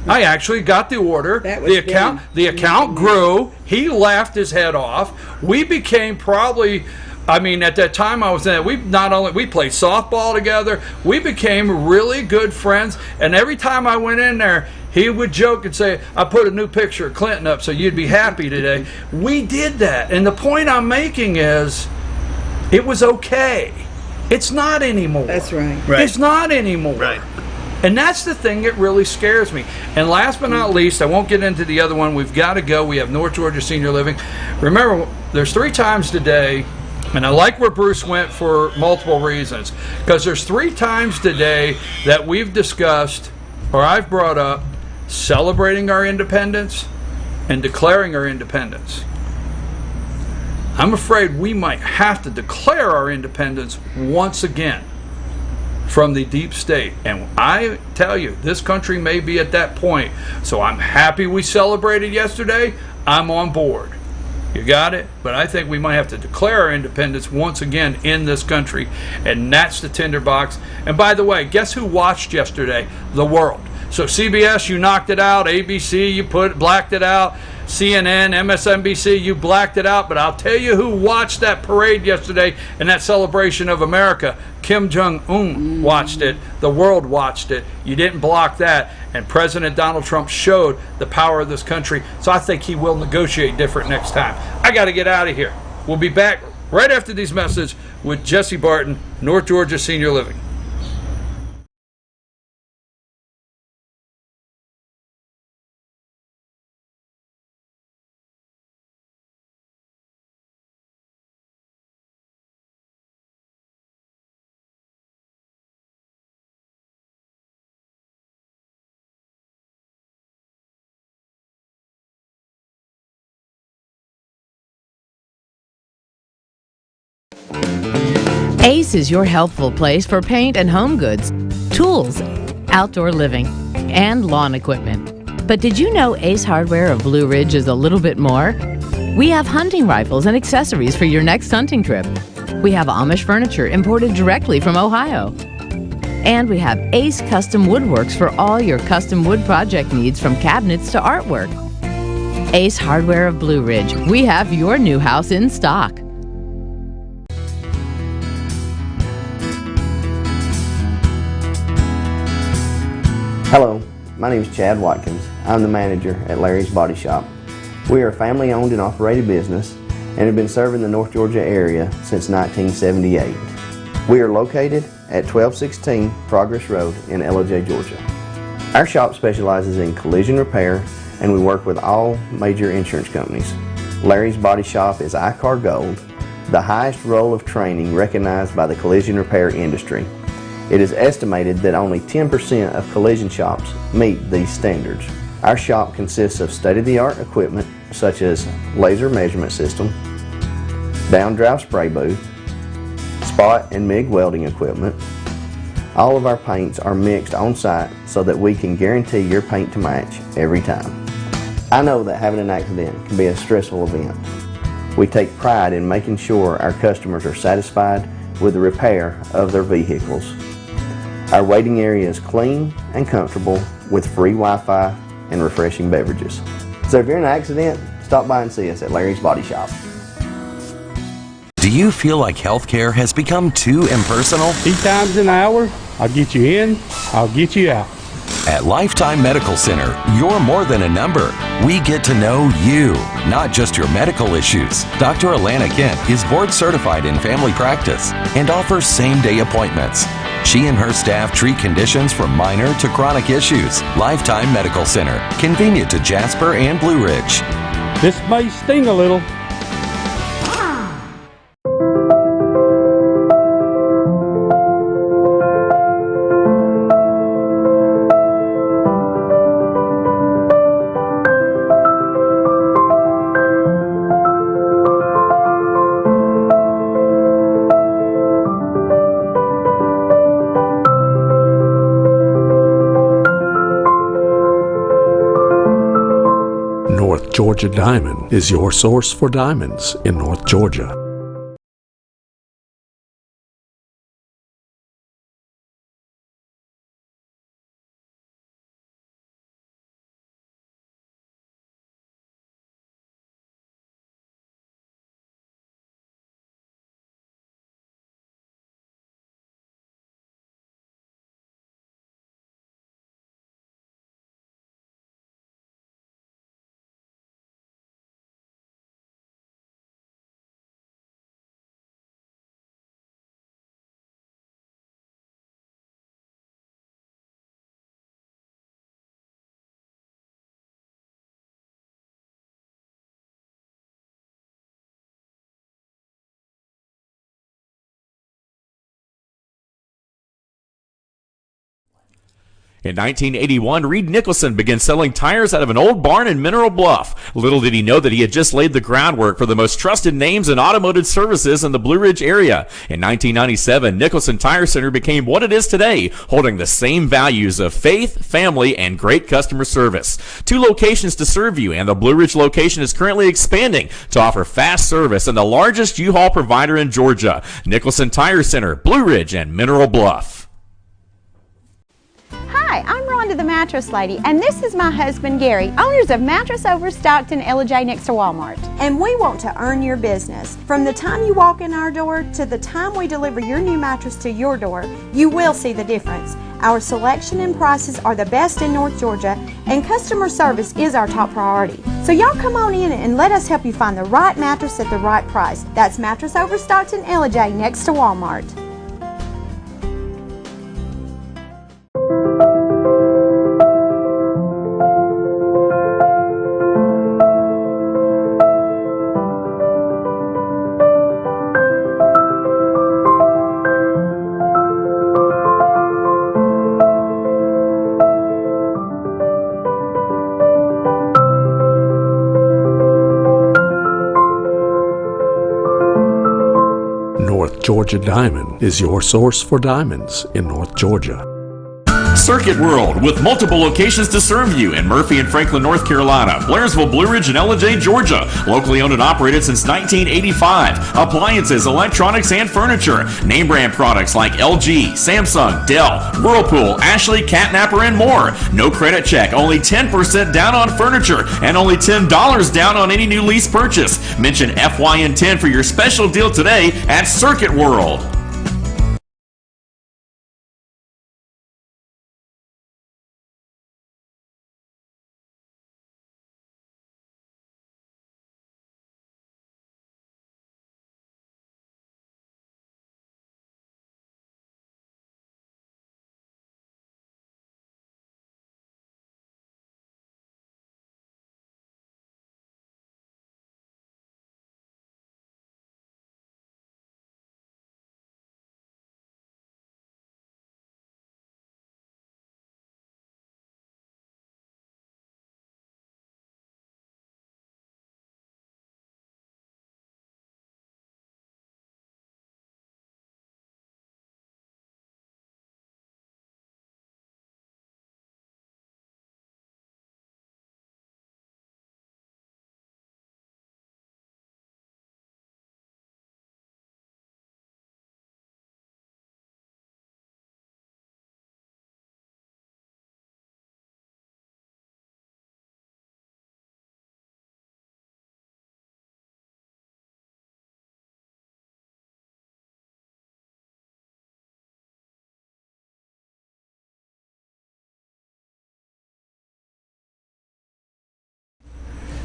I actually got the order. The account grew. He laughed his head off. We became probably, I mean, at that time I was in it, we played softball together. We became really good friends. And every time I went in there, he would joke and say, I put a new picture of Clinton up so you'd be happy today. We did that. And the point I'm making is, it was okay. It's not anymore. That's right. It's not anymore. Right. And that's the thing that really scares me. And last but not least, I won't get into the other one. We've got to go. We have North Georgia Senior Living. Remember, there's 3 times today, and I like where Bruce went for multiple reasons, because there's 3 times today that we've discussed, or I've brought up, celebrating our independence and declaring our independence. I'm afraid we might have to declare our independence once again from the deep state. And I tell you, this country may be at that point. So I'm happy we celebrated yesterday. I'm on board. You got it? But I think we might have to declare our independence once again in this country. And that's the tinderbox. And by the way, guess who watched yesterday? The world. So CBS, you knocked it out. ABC, you blacked it out. CNN, MSNBC, you blacked it out. But I'll tell you who watched that parade yesterday and that celebration of America. Kim Jong-un watched it. The world watched it. You didn't block that. And President Donald Trump showed the power of this country. So I think he will negotiate different next time. I got to get out of here. We'll be back right after these messages with Jesse Barton, North Georgia Senior Living. Ace is your healthful place for paint and home goods, tools, outdoor living, and lawn equipment. But did you know Ace Hardware of Blue Ridge is a little bit more? We have hunting rifles and accessories for your next hunting trip. We have Amish furniture imported directly from Ohio. And we have Ace Custom Woodworks for all your custom wood project needs, from cabinets to artwork. Ace Hardware of Blue Ridge. We have your new house in stock. Hello, my name is Chad Watkins. I'm the manager at Larry's Body Shop. We are a family-owned and operated business and have been serving the North Georgia area since 1978. We are located at 1216 Progress Road in LOJ, Georgia. Our shop specializes in collision repair, and we work with all major insurance companies. Larry's Body Shop is ICAR Gold, the highest role of training recognized by the collision repair industry. It is estimated that only 10% of collision shops meet these standards. Our shop consists of state-of-the-art equipment such as laser measurement system, down-drive spray booth, spot and MIG welding equipment. All of our paints are mixed on site so that we can guarantee your paint to match every time. I know that having an accident can be a stressful event. We take pride in making sure our customers are satisfied with the repair of their vehicles. Our waiting area is clean and comfortable with free Wi-Fi and refreshing beverages. So if you're in an accident, stop by and see us at Larry's Body Shop. Do you feel like healthcare has become too impersonal? 8 times an hour, I'll get you in, I'll get you out. At Lifetime Medical Center, you're more than a number. We get to know you, not just your medical issues. Dr. Alana Kent is board certified in family practice and offers same-day appointments. She and her staff treat conditions from minor to chronic issues. Lifetime Medical Center, convenient to Jasper and Blue Ridge. This may sting a little. North Georgia Diamond is your source for diamonds in North Georgia. In 1981, Reed Nicholson began selling tires out of an old barn in Mineral Bluff. Little did he know that he had just laid the groundwork for the most trusted names in automotive services in the Blue Ridge area. In 1997, Nicholson Tire Center became what it is today, holding the same values of faith, family, and great customer service. 2 locations to serve you, and the Blue Ridge location is currently expanding to offer fast service and the largest U-Haul provider in Georgia. Nicholson Tire Center, Blue Ridge, and Mineral Bluff. Hi, I'm Rhonda the Mattress Lady, and this is my husband Gary, owners of Mattress Overstocked in Ella next to Walmart. And we want to earn your business. From the time you walk in our door to the time we deliver your new mattress to your door, you will see the difference. Our selection and prices are the best in North Georgia, and customer service is our top priority. So y'all come on in and let us help you find the right mattress at the right price. That's Mattress Overstocked in Ella next to Walmart. North Georgia Diamond is your source for diamonds in North Georgia. Circuit World, with multiple locations to serve you in Murphy and Franklin, North Carolina, Blairsville, Blue Ridge, and Ella, Georgia. Locally owned and operated since 1985. Appliances, electronics, and furniture. Name brand products like LG, Samsung, Dell, Whirlpool, Ashley, Catnapper, and more. No credit check, only 10% down on furniture, and only $10 down on any new lease purchase. Mention FYN10 for your special deal today at Circuit World.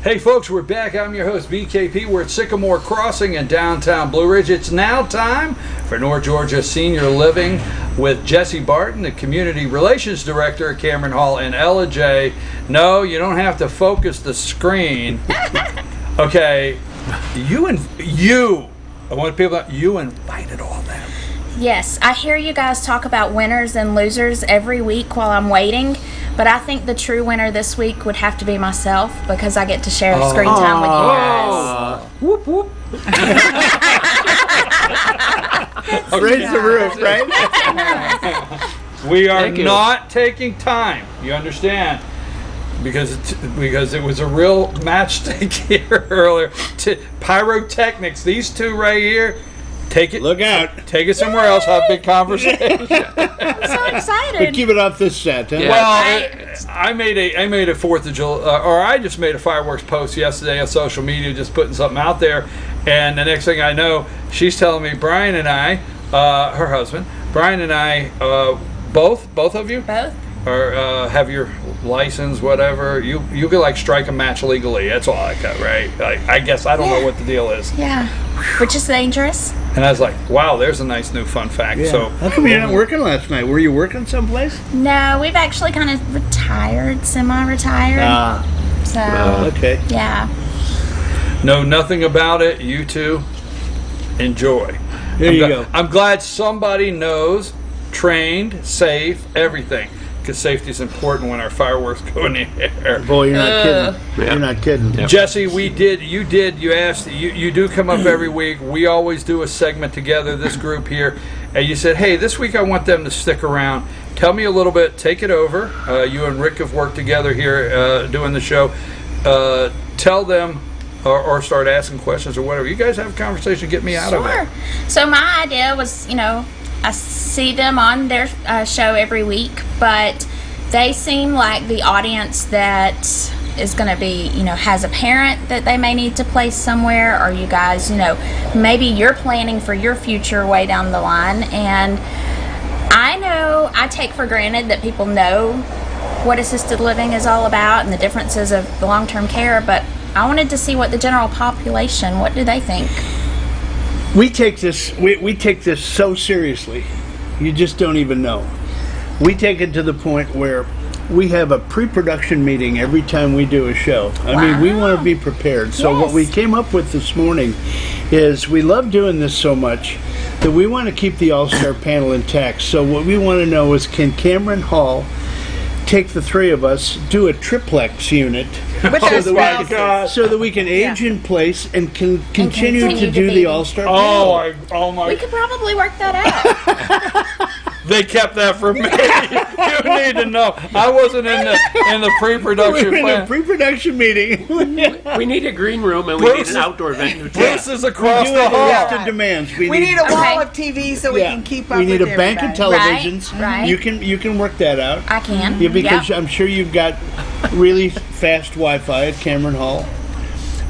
Hey folks, we're back. I'm your host, BKP. We're at Sycamore Crossing in downtown Blue Ridge. It's now time for North Georgia Senior Living with Jesse Barton, the Community Relations Director at Cameron Hall, and Ella J. No, you don't have to focus the screen. Okay, I want people to, you invited all them. Yes, I hear you guys talk about winners and losers every week while I'm waiting, but I think the true winner this week would have to be myself because I get to share screen time with you guys. Whoop whoop. Raise the roof, right? We are not taking time. You understand? Because it was a real matchstick here earlier. Pyrotechnics. These two right here. Take it. Look out. Take it somewhere else. Have a big conversation. I'm so excited. But keep it off this set. Huh? Yeah. Well, I made a 4th of July, or I just made a fireworks post yesterday on social media, just putting something out there. And the next thing I know, she's telling me Brian and I, her husband, Brian and I, both of you, or have your license, whatever. You could like strike a match legally. That's all I got, right? I guess I don't know what the deal is. Yeah, which is dangerous. And I was like, wow, there's a nice new fun fact. Yeah. So how come you're not working last night? Were you working someplace? No, we've actually kind of retired, semi-retired. So okay. Yeah. Know nothing about it. You two enjoy. There you go. I'm glad somebody knows, trained, safe, everything. Because safety is important when our fireworks go in the air. Boy, you're not kidding. You're not kidding. Yep. Jesse, you asked, you do come up every week. We always do a segment together, this group here. And you said, hey, this week I want them to stick around. Tell me a little bit, take it over. You and Rick have worked together here doing the show. Tell them or start asking questions or whatever. You guys have a conversation, get me out of it. Sure. So my idea was, I see them on their show every week, but they seem like the audience that is going to be, has a parent that they may need to place somewhere, or you guys, maybe you're planning for your future way down the line. And I take for granted that people know what assisted living is all about and the differences of the long-term care, but I wanted to see what the general population, what do they think? We take this so seriously, you just don't even know. We take it to the point where we have a pre-production meeting every time we do a show. I mean, we want to be prepared. So what we came up with this morning is we love doing this so much that we want to keep the All-Star panel intact. So what we want to know is, can Cameron Hall take the three of us, do a triplex unit, so that we can age in place and can continue to do the All-Star panel. Oh my! We could probably work that out. They kept that from me. You need to know. I wasn't in the pre-production We were in plan. a pre-production meeting. We need a green room and we need an outdoor venue. This is across the We hall. have to demands. We need a wall of TV so we can keep up We need with a bank of everybody. televisions. Right. You can work that out. I can. Yeah, because Yep. I'm sure you've got really fast Wi-Fi at Cameron Hall.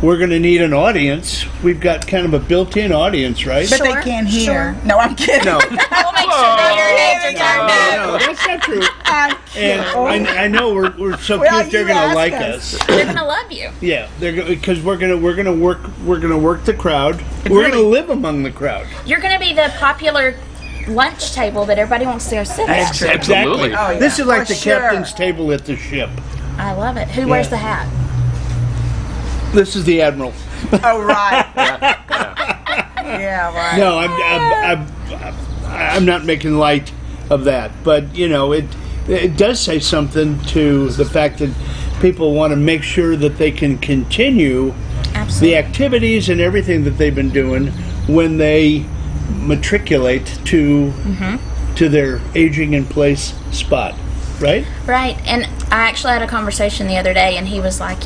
We're going to need an audience. We've got kind of a built-in audience, right? But they can't hear. No, I'm kidding. No. We'll make sure that your heads are turned up. No, that's not true. I'm kidding. And I know we're so Well, cute. They're you going to ask like us. us. They're gonna love you. Yeah, because we're gonna work the crowd. We're gonna live among the crowd. You're gonna be the popular lunch table that everybody wants to go sit at. Exactly. Absolutely. Oh, yeah. This is like For the sure. captain's table at the ship. I love it. Who wears the hat? This is the admiral. Oh, right. Yeah, right. No, I'm not making light of that, but it does say something to the fact that people want to make sure that they can continue the activities and everything that they've been doing when they matriculate to their aging in place spot, right? Right. And I actually had a conversation the other day, and he was like,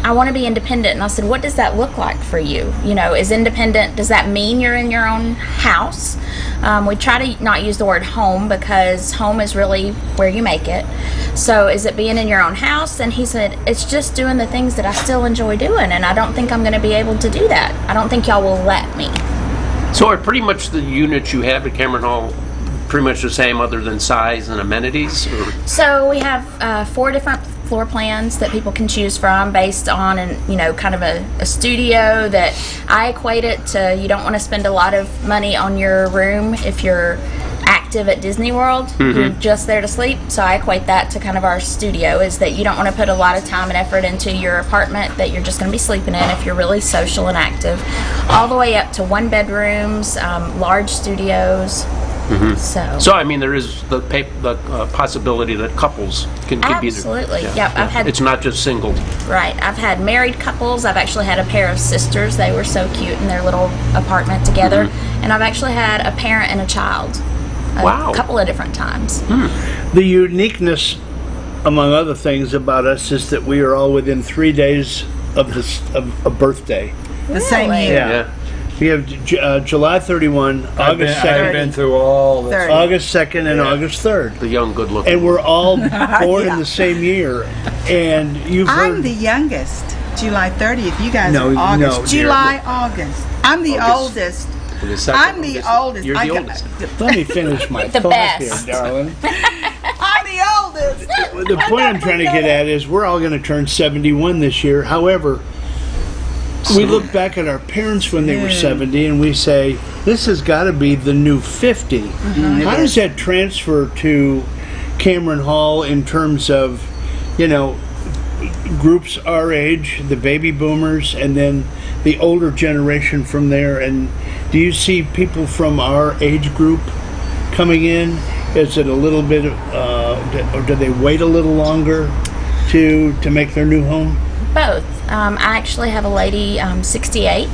I want to be independent. And I said, what does that look like for you? Is independent, does that mean you're in your own house? We try to not use the word home because home is really where you make it. So is it being in your own house? And he said, it's just doing the things that I still enjoy doing, and I don't think I'm going to be able to do that. I don't think y'all will let me. So are pretty much the units you have at Cameron Hall pretty much the same other than size and amenities? Or? So we have 4 different floor plans that people can choose from based on kind of a studio that I equate it to. You don't want to spend a lot of money on your room if you're active at Disney World. You're just there to sleep. So I equate that to kind of our studio, is that you don't want to put a lot of time and effort into your apartment that you're just going to be sleeping in if you're really social and active, all the way up to 1-bedrooms, large studios. So I mean, there is the possibility that couples can be there. Absolutely. I've had. It's not just single. Right. I've had married couples. I've actually had a pair of sisters. They were so cute in their little apartment together. And I've actually had a parent and a child. A couple of different times. The uniqueness, among other things, about us is that we are all within 3 days of a birthday. The same year. Yeah. We have July 31, August 2nd. I've been through all this. August 2nd and August 3rd. The young, good-looking. And we're all born in the same year. And I'm the youngest. July 30th. You guys are August. No, July, August. I'm the oldest. I'm the oldest. You're the oldest. Let me finish my The thought best. here, darling. I'm the oldest. The point I'm trying to get at is we're all going to turn 71 this year. However, we look back at our parents when they were 70 and we say, this has got to be the new 50. How does that transfer to Cameron Hall in terms of, groups our age, the baby boomers, and then the older generation from there? And do you see people from our age group coming in? Is it a little bit or do they wait a little longer to make their new home? Both. I actually have a lady, 68,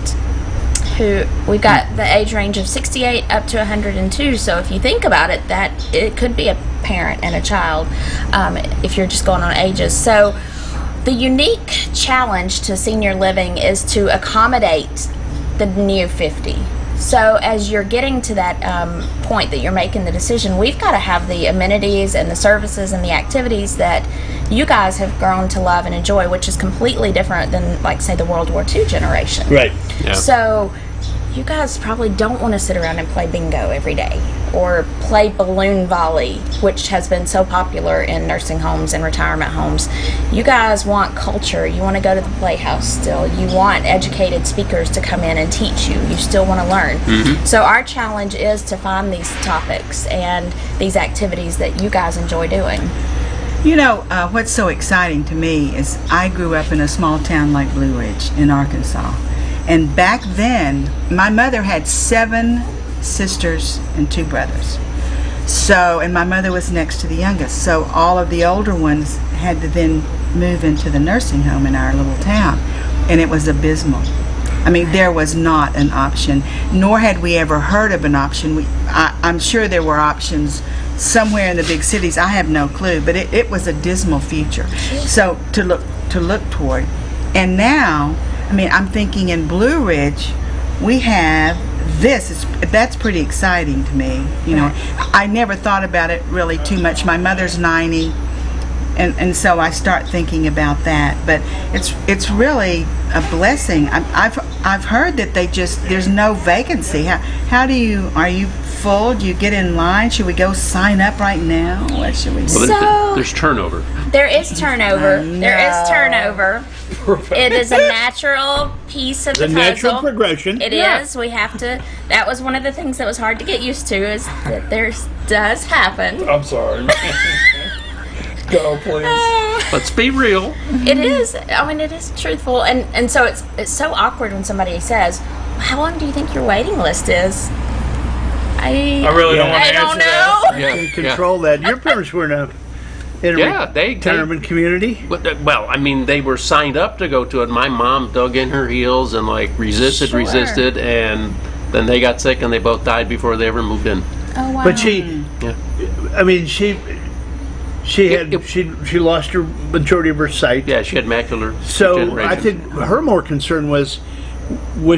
who we've got the age range of 68 up to 102. So if you think about it, that it could be a parent and a child if you're just going on ages. So the unique challenge to senior living is to accommodate the new 50. So as you're getting to that point that you're making the decision, we've got to have the amenities and the services and the activities that you guys have grown to love and enjoy, which is completely different than, like, say, the World War II generation. Right. Yeah. So you guys probably don't want to sit around and play bingo every day or play balloon volley, which has been so popular in nursing homes and retirement homes. You guys want culture. You want to go to the playhouse still. You want educated speakers to come in and teach you. You still want to learn. So our challenge is to find these topics and these activities that you guys enjoy doing. What's so exciting to me is I grew up in a small town like Blue Ridge in Arkansas. And back then, my mother had 7 sisters and 2 brothers. So, and my mother was next to the youngest. So all of the older ones had to then move into the nursing home in our little town. And it was abysmal. I mean, there was not an option, nor had we ever heard of an option. I'm sure there were options somewhere in the big cities. I have no clue, but it was a dismal future. So to look toward. And now, I mean, I'm thinking in Blue Ridge, we have this. That's pretty exciting to me. I never thought about it really too much. My mother's 90, and so I start thinking about that. But it's really a blessing. I've heard that there's no vacancy. Are you full? Do you get in line? Should we go sign up right now? What should we do? There's turnover. There is turnover. There is turnover. It is a natural piece of the puzzle. Natural progression. It is. We have to. That was one of the things that was hard to get used to, is that does happen. I'm sorry. Go, please. Let's be real. It is. I mean, it is truthful, and so it's so awkward when somebody says, "How long do you think your waiting list is?" I really don't want to answer that. You can control that. Your parents were in a retirement community. Well, I mean, they were signed up to go to it. My mom dug in her heels and resisted, and then they got sick and they both died before they ever moved in. Oh wow! But she lost her majority of her sight. Yeah, she had macular. So I think her more concern was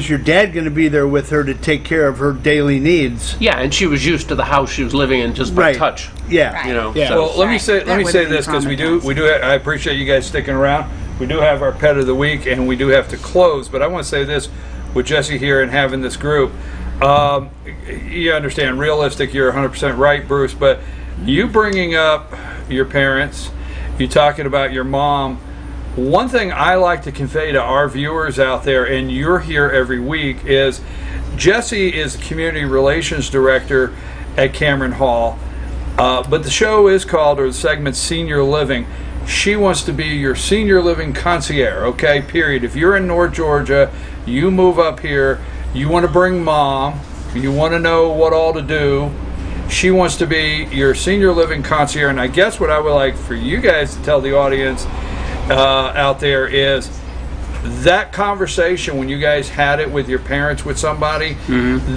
your dad going to be there with her to take care of her daily needs? Yeah, and she was used to the house she was living in just by touch. Yeah, right. Yeah. Well, let me say this, because we do. I appreciate you guys sticking around. We do have our pet of the week, and we do have to close. But I want to say this with Jesse here and having this group. You understand, realistic. You're 100% right, Bruce. But you bringing up your parents You talking about your mom. One thing I like to convey to our viewers out there, and you're here every week, is Jesse is the community relations director at Cameron Hall, but the show is called, or the segment, Senior Living. She wants to be your senior living concierge, okay, period. If you're in North Georgia, you move up here, you want to bring mom, you want to know what all to do, she wants to be your senior living concierge. And I guess what I would like for you guys to tell the audience out there is that conversation when you guys had it with your parents, with somebody,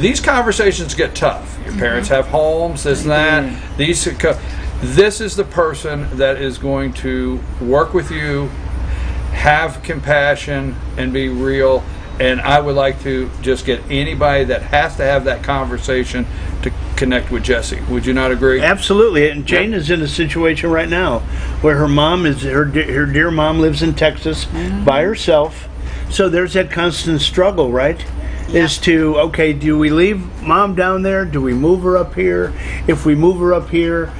these conversations get tough. Your parents have homes, this and that. This is the person that is going to work with you, have compassion, and be real. And I would like to just get anybody that has to have that conversation to connect with Jesse. Would you not agree? Absolutely. And Jane is in a situation right now where her mom is, her dear mom lives in Texas by herself. So there's that constant struggle, right? Is to, okay, do we leave mom down there? Do we move her up here? If we move her up here,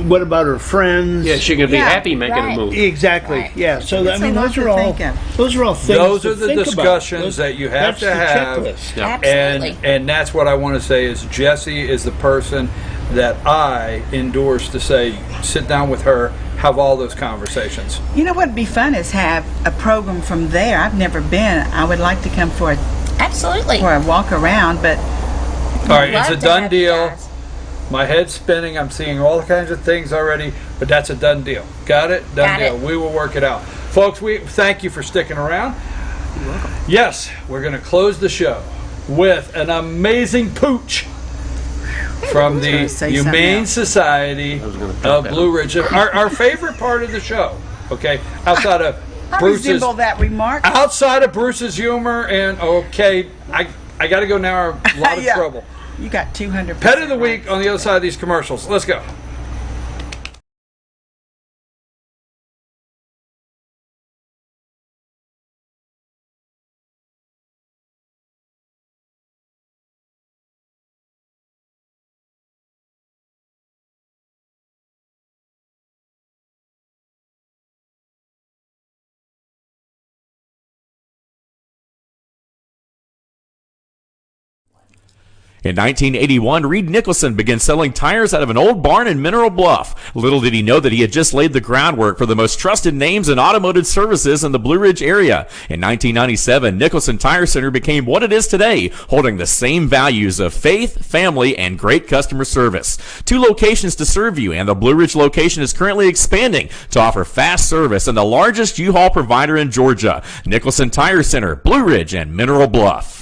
what about her friends? Yeah, she could be happy making a move. Exactly. Right. Yeah. So I mean, those are all things. Those are the think discussions about. that you have to have. Absolutely. And that's what I want to say is Jesse is the person that I endorse to say, sit down with her, have all those conversations. You know what would be fun is have a program from there. I've never been. I would like to come for a walk around, but all right, it's a done deal. My head's spinning. I'm seeing all kinds of things already, but that's a done deal. Got it? Done deal. We will work it out. Folks, we thank you for sticking around. You're welcome. Yes, we're going to close the show with an amazing pooch from the Humane Society of Blue Ridge. Our favorite part of the show, okay, outside of Bruce's, that remark. outside of Bruce's humor, and okay, I got to go now. I'm a lot of trouble. You got 200. Pet of the week on the other side of these commercials. Let's go. In 1981, Reed Nicholson began selling tires out of an old barn in Mineral Bluff. Little did he know that he had just laid the groundwork for the most trusted names in automotive services in the Blue Ridge area. In 1997, Nicholson Tire Center became what it is today, holding the same values of faith, family, and great customer service. 2 locations to serve you, and the Blue Ridge location is currently expanding to offer fast service and the largest U-Haul provider in Georgia. Nicholson Tire Center, Blue Ridge, and Mineral Bluff.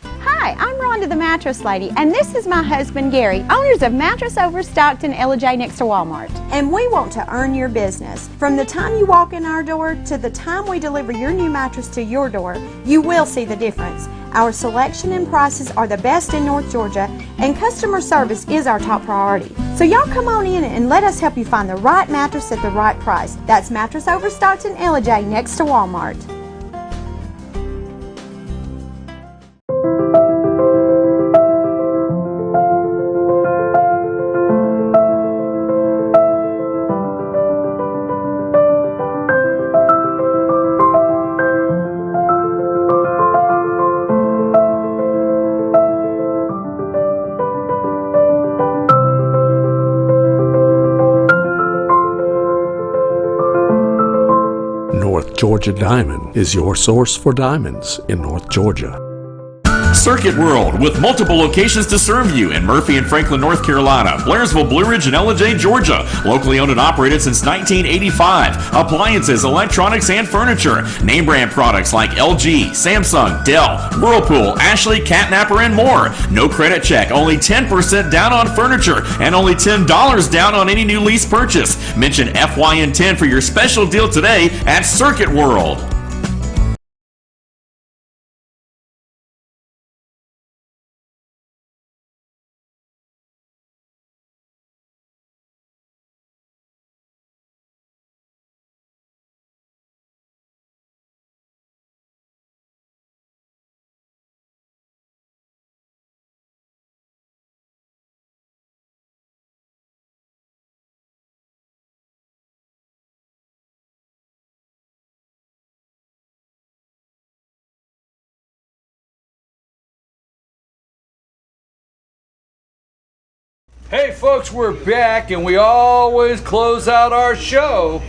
Hi, I'm Rhonda the Mattress Lady, and this is my husband Gary, owners of Mattress Overstocked in Elijah next to Walmart. And we want to earn your business. From the time you walk in our door to the time we deliver your new mattress to your door, you will see the difference. Our selection and prices are the best in North Georgia, and customer service is our top priority. So y'all come on in and let us help you find the right mattress at the right price. That's Mattress Overstocked in Elijah next to Walmart. Georgia Diamond is your source for diamonds in North Georgia. Circuit World, with multiple locations to serve you in Murphy and Franklin, North Carolina, Blairsville, Blue Ridge, and Ellijay, Georgia. Locally owned and operated since 1985. Appliances, electronics, and furniture. Name brand products like LG, Samsung, Dell, Whirlpool, Ashley, Catnapper, and more. No credit check, only 10% down on furniture, and only $10 down on any new lease purchase. Mention FYN10 for your special deal today at Circuit World. Hey folks, we're back, and we always close out our show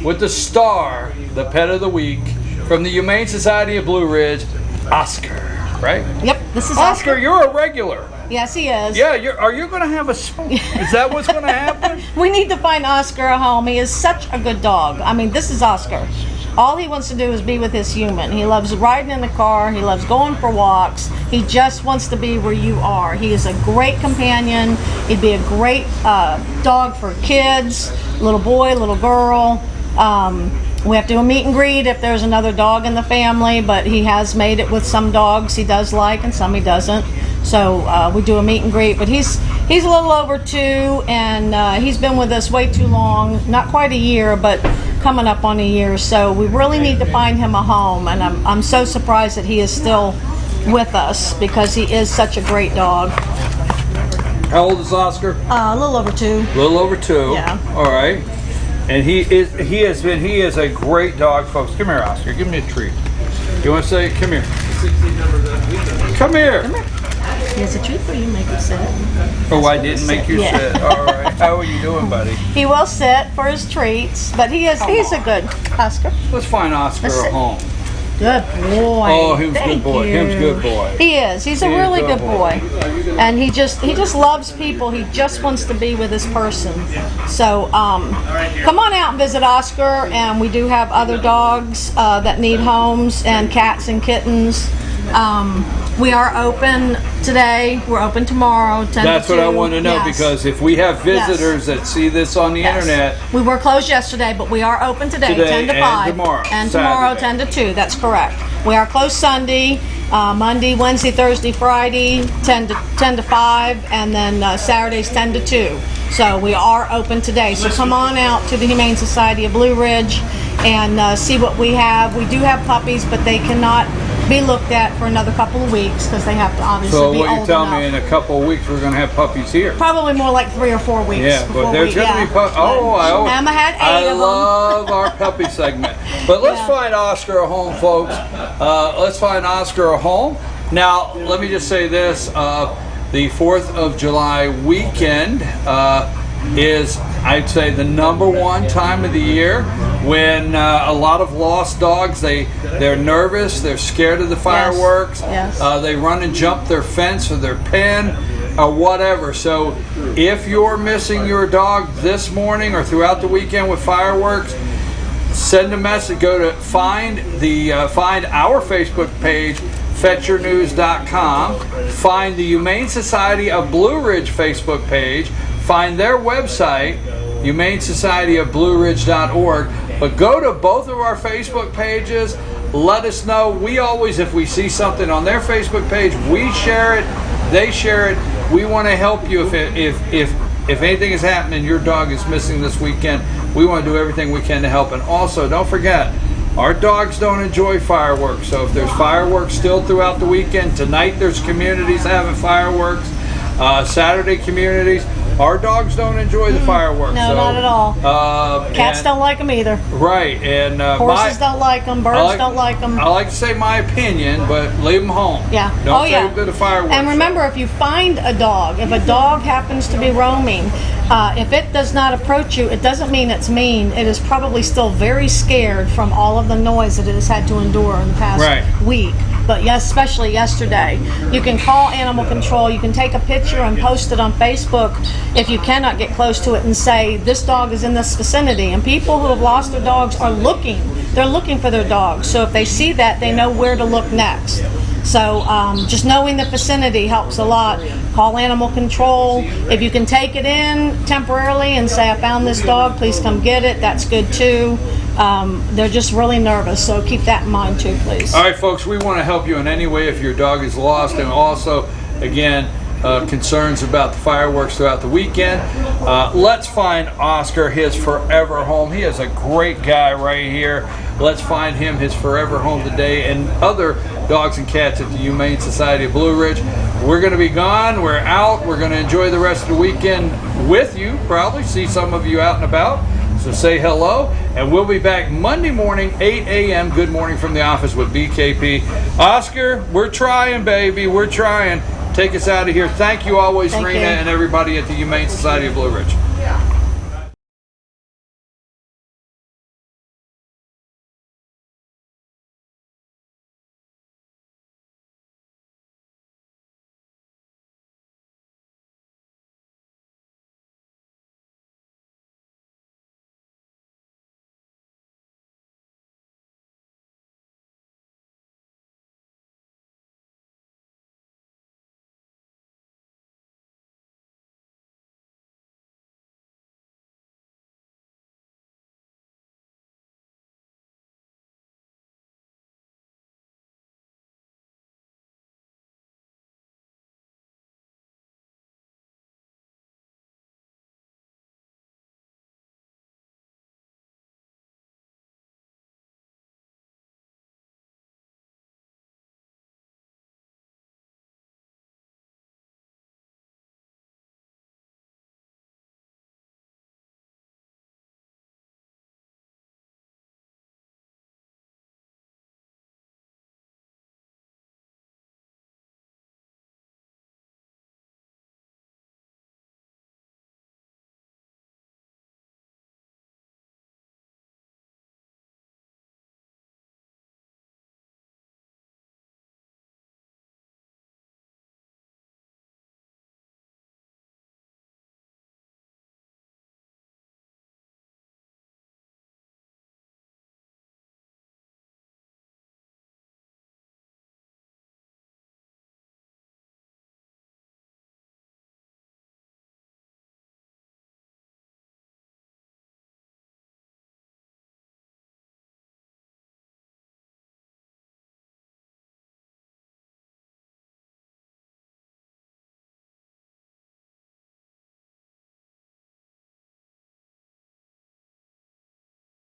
with the star, the pet of the week, from the Humane Society of Blue Ridge, Oscar, right? Yep, this is Oscar. You're a regular. Yes, he is. Yeah, are you going to have is that what's going to happen? We need to find Oscar a home. He is such a good dog. I mean, this is Oscar. All he wants to do is be with his human. He loves riding in the car. He loves going for walks. He just wants to be where you are. He is a great companion. He'd be a great dog for kids, little boy, little girl. We have to do a meet and greet if there's another dog in the family, but he has made it with some dogs he does like and some he doesn't. So we do a meet and greet, but he's a little over 2, and he's been with us way too long. Not quite a year, but coming up on a year. So we really need to find him a home, and I'm so surprised that he is still with us because he is such a great dog. How old is Oscar? A little over 2. A little over 2. Yeah. All right. And he is a great dog, folks. Come here, Oscar. Give me a treat. You want to say, come here. Come here. Come here. He has a treat for you. Make it sit. Oh, I didn't make you sit. All right. How are you doing, buddy? He will sit for his treats, but he's a good Oscar. Let's find Oscar a home. Good boy. Oh, him's a good boy. Him's a good boy. He is. He's a really good boy. And he just loves people. He just wants to be with his person. So come on out and visit Oscar. And we do have other dogs that need homes, and cats and kittens. We are open today. We're open tomorrow, 10 That's to 2. what I want to know, because if we have visitors that see this on the internet. We were closed yesterday, but we are open today 10 to 5. And tomorrow. And tomorrow, 10 to 2. That's correct. We are closed Sunday, Monday, Wednesday, Thursday, Friday, 10 to 5, and then Saturdays, 10 to 2. So we are open today. So come on out to the Humane Society of Blue Ridge and see what we have. We do have puppies, but they cannot be looked at for another couple of weeks because they have to obviously be old enough. So what you're telling me, in a couple of weeks we're going to have puppies here? Probably more like 3 or 4 weeks. Yeah, but there's going to be puppies. Oh, Emma had 8 of them. I love our puppy segment. But let's find Oscar a home, folks. Let's find Oscar a home. Now, let me just say this. The 4th of July weekend is, I'd say, the #1 time of the year when a lot of lost dogs, they're nervous, they're scared of the fireworks. Yes. They run and jump their fence or their pen or whatever. So if you're missing your dog this morning or throughout the weekend with fireworks, send a message. Go to find our Facebook page, fetchyournews.com. Find the Humane Society of Blue Ridge Facebook page. Find their website, humanesocietyofblueridge.org. But go to both of our Facebook pages. Let us know. We always, if we see something on their Facebook page, we share it. They share it. We want to help you if anything is happening, your dog is missing this weekend. We want to do everything we can to help. And also, don't forget, our dogs don't enjoy fireworks. So if there's fireworks still throughout the weekend, tonight there's communities having fireworks. Saturday communities. Our dogs don't enjoy the fireworks. No, not at all. Cats don't like them either. Right, and horses don't like them. Birds don't like them. I like to say my opinion, but leave them home. Yeah. Don't take them to the fireworks. And remember, if you find a dog, if a dog happens to be roaming, if it does not approach you, it doesn't mean it's mean. It is probably still very scared from all of the noise that it has had to endure in the past week. But yes, especially yesterday. You can call animal control. You can take a picture and post it on Facebook if you cannot get close to it and say, this dog is in this vicinity. And people who have lost their dogs are looking. They're looking for their dogs. So if they see that, they know where to look next. So just knowing the vicinity helps a lot. Call animal control. If you can take it in temporarily and say, I found this dog, please come get it, that's good too. They're just really nervous, so keep that in mind too, please. All right, folks, we want to help you in any way if your dog is lost, and also, again, concerns about the fireworks throughout the weekend. Let's find Oscar his forever home. He is a great guy right here. Let's find him his forever home today, and other dogs and cats at the Humane Society of Blue Ridge. We're going to be gone. We're out. We're going to enjoy the rest of the weekend with you, probably see some of you out and about. So say hello, and we'll be back Monday morning, 8 a.m. Good morning from the office with BKP. Oscar, we're trying, baby. We're trying. take us out of here. Thank you always, Thank Rena, you. and everybody at the Humane Society of Blue Ridge.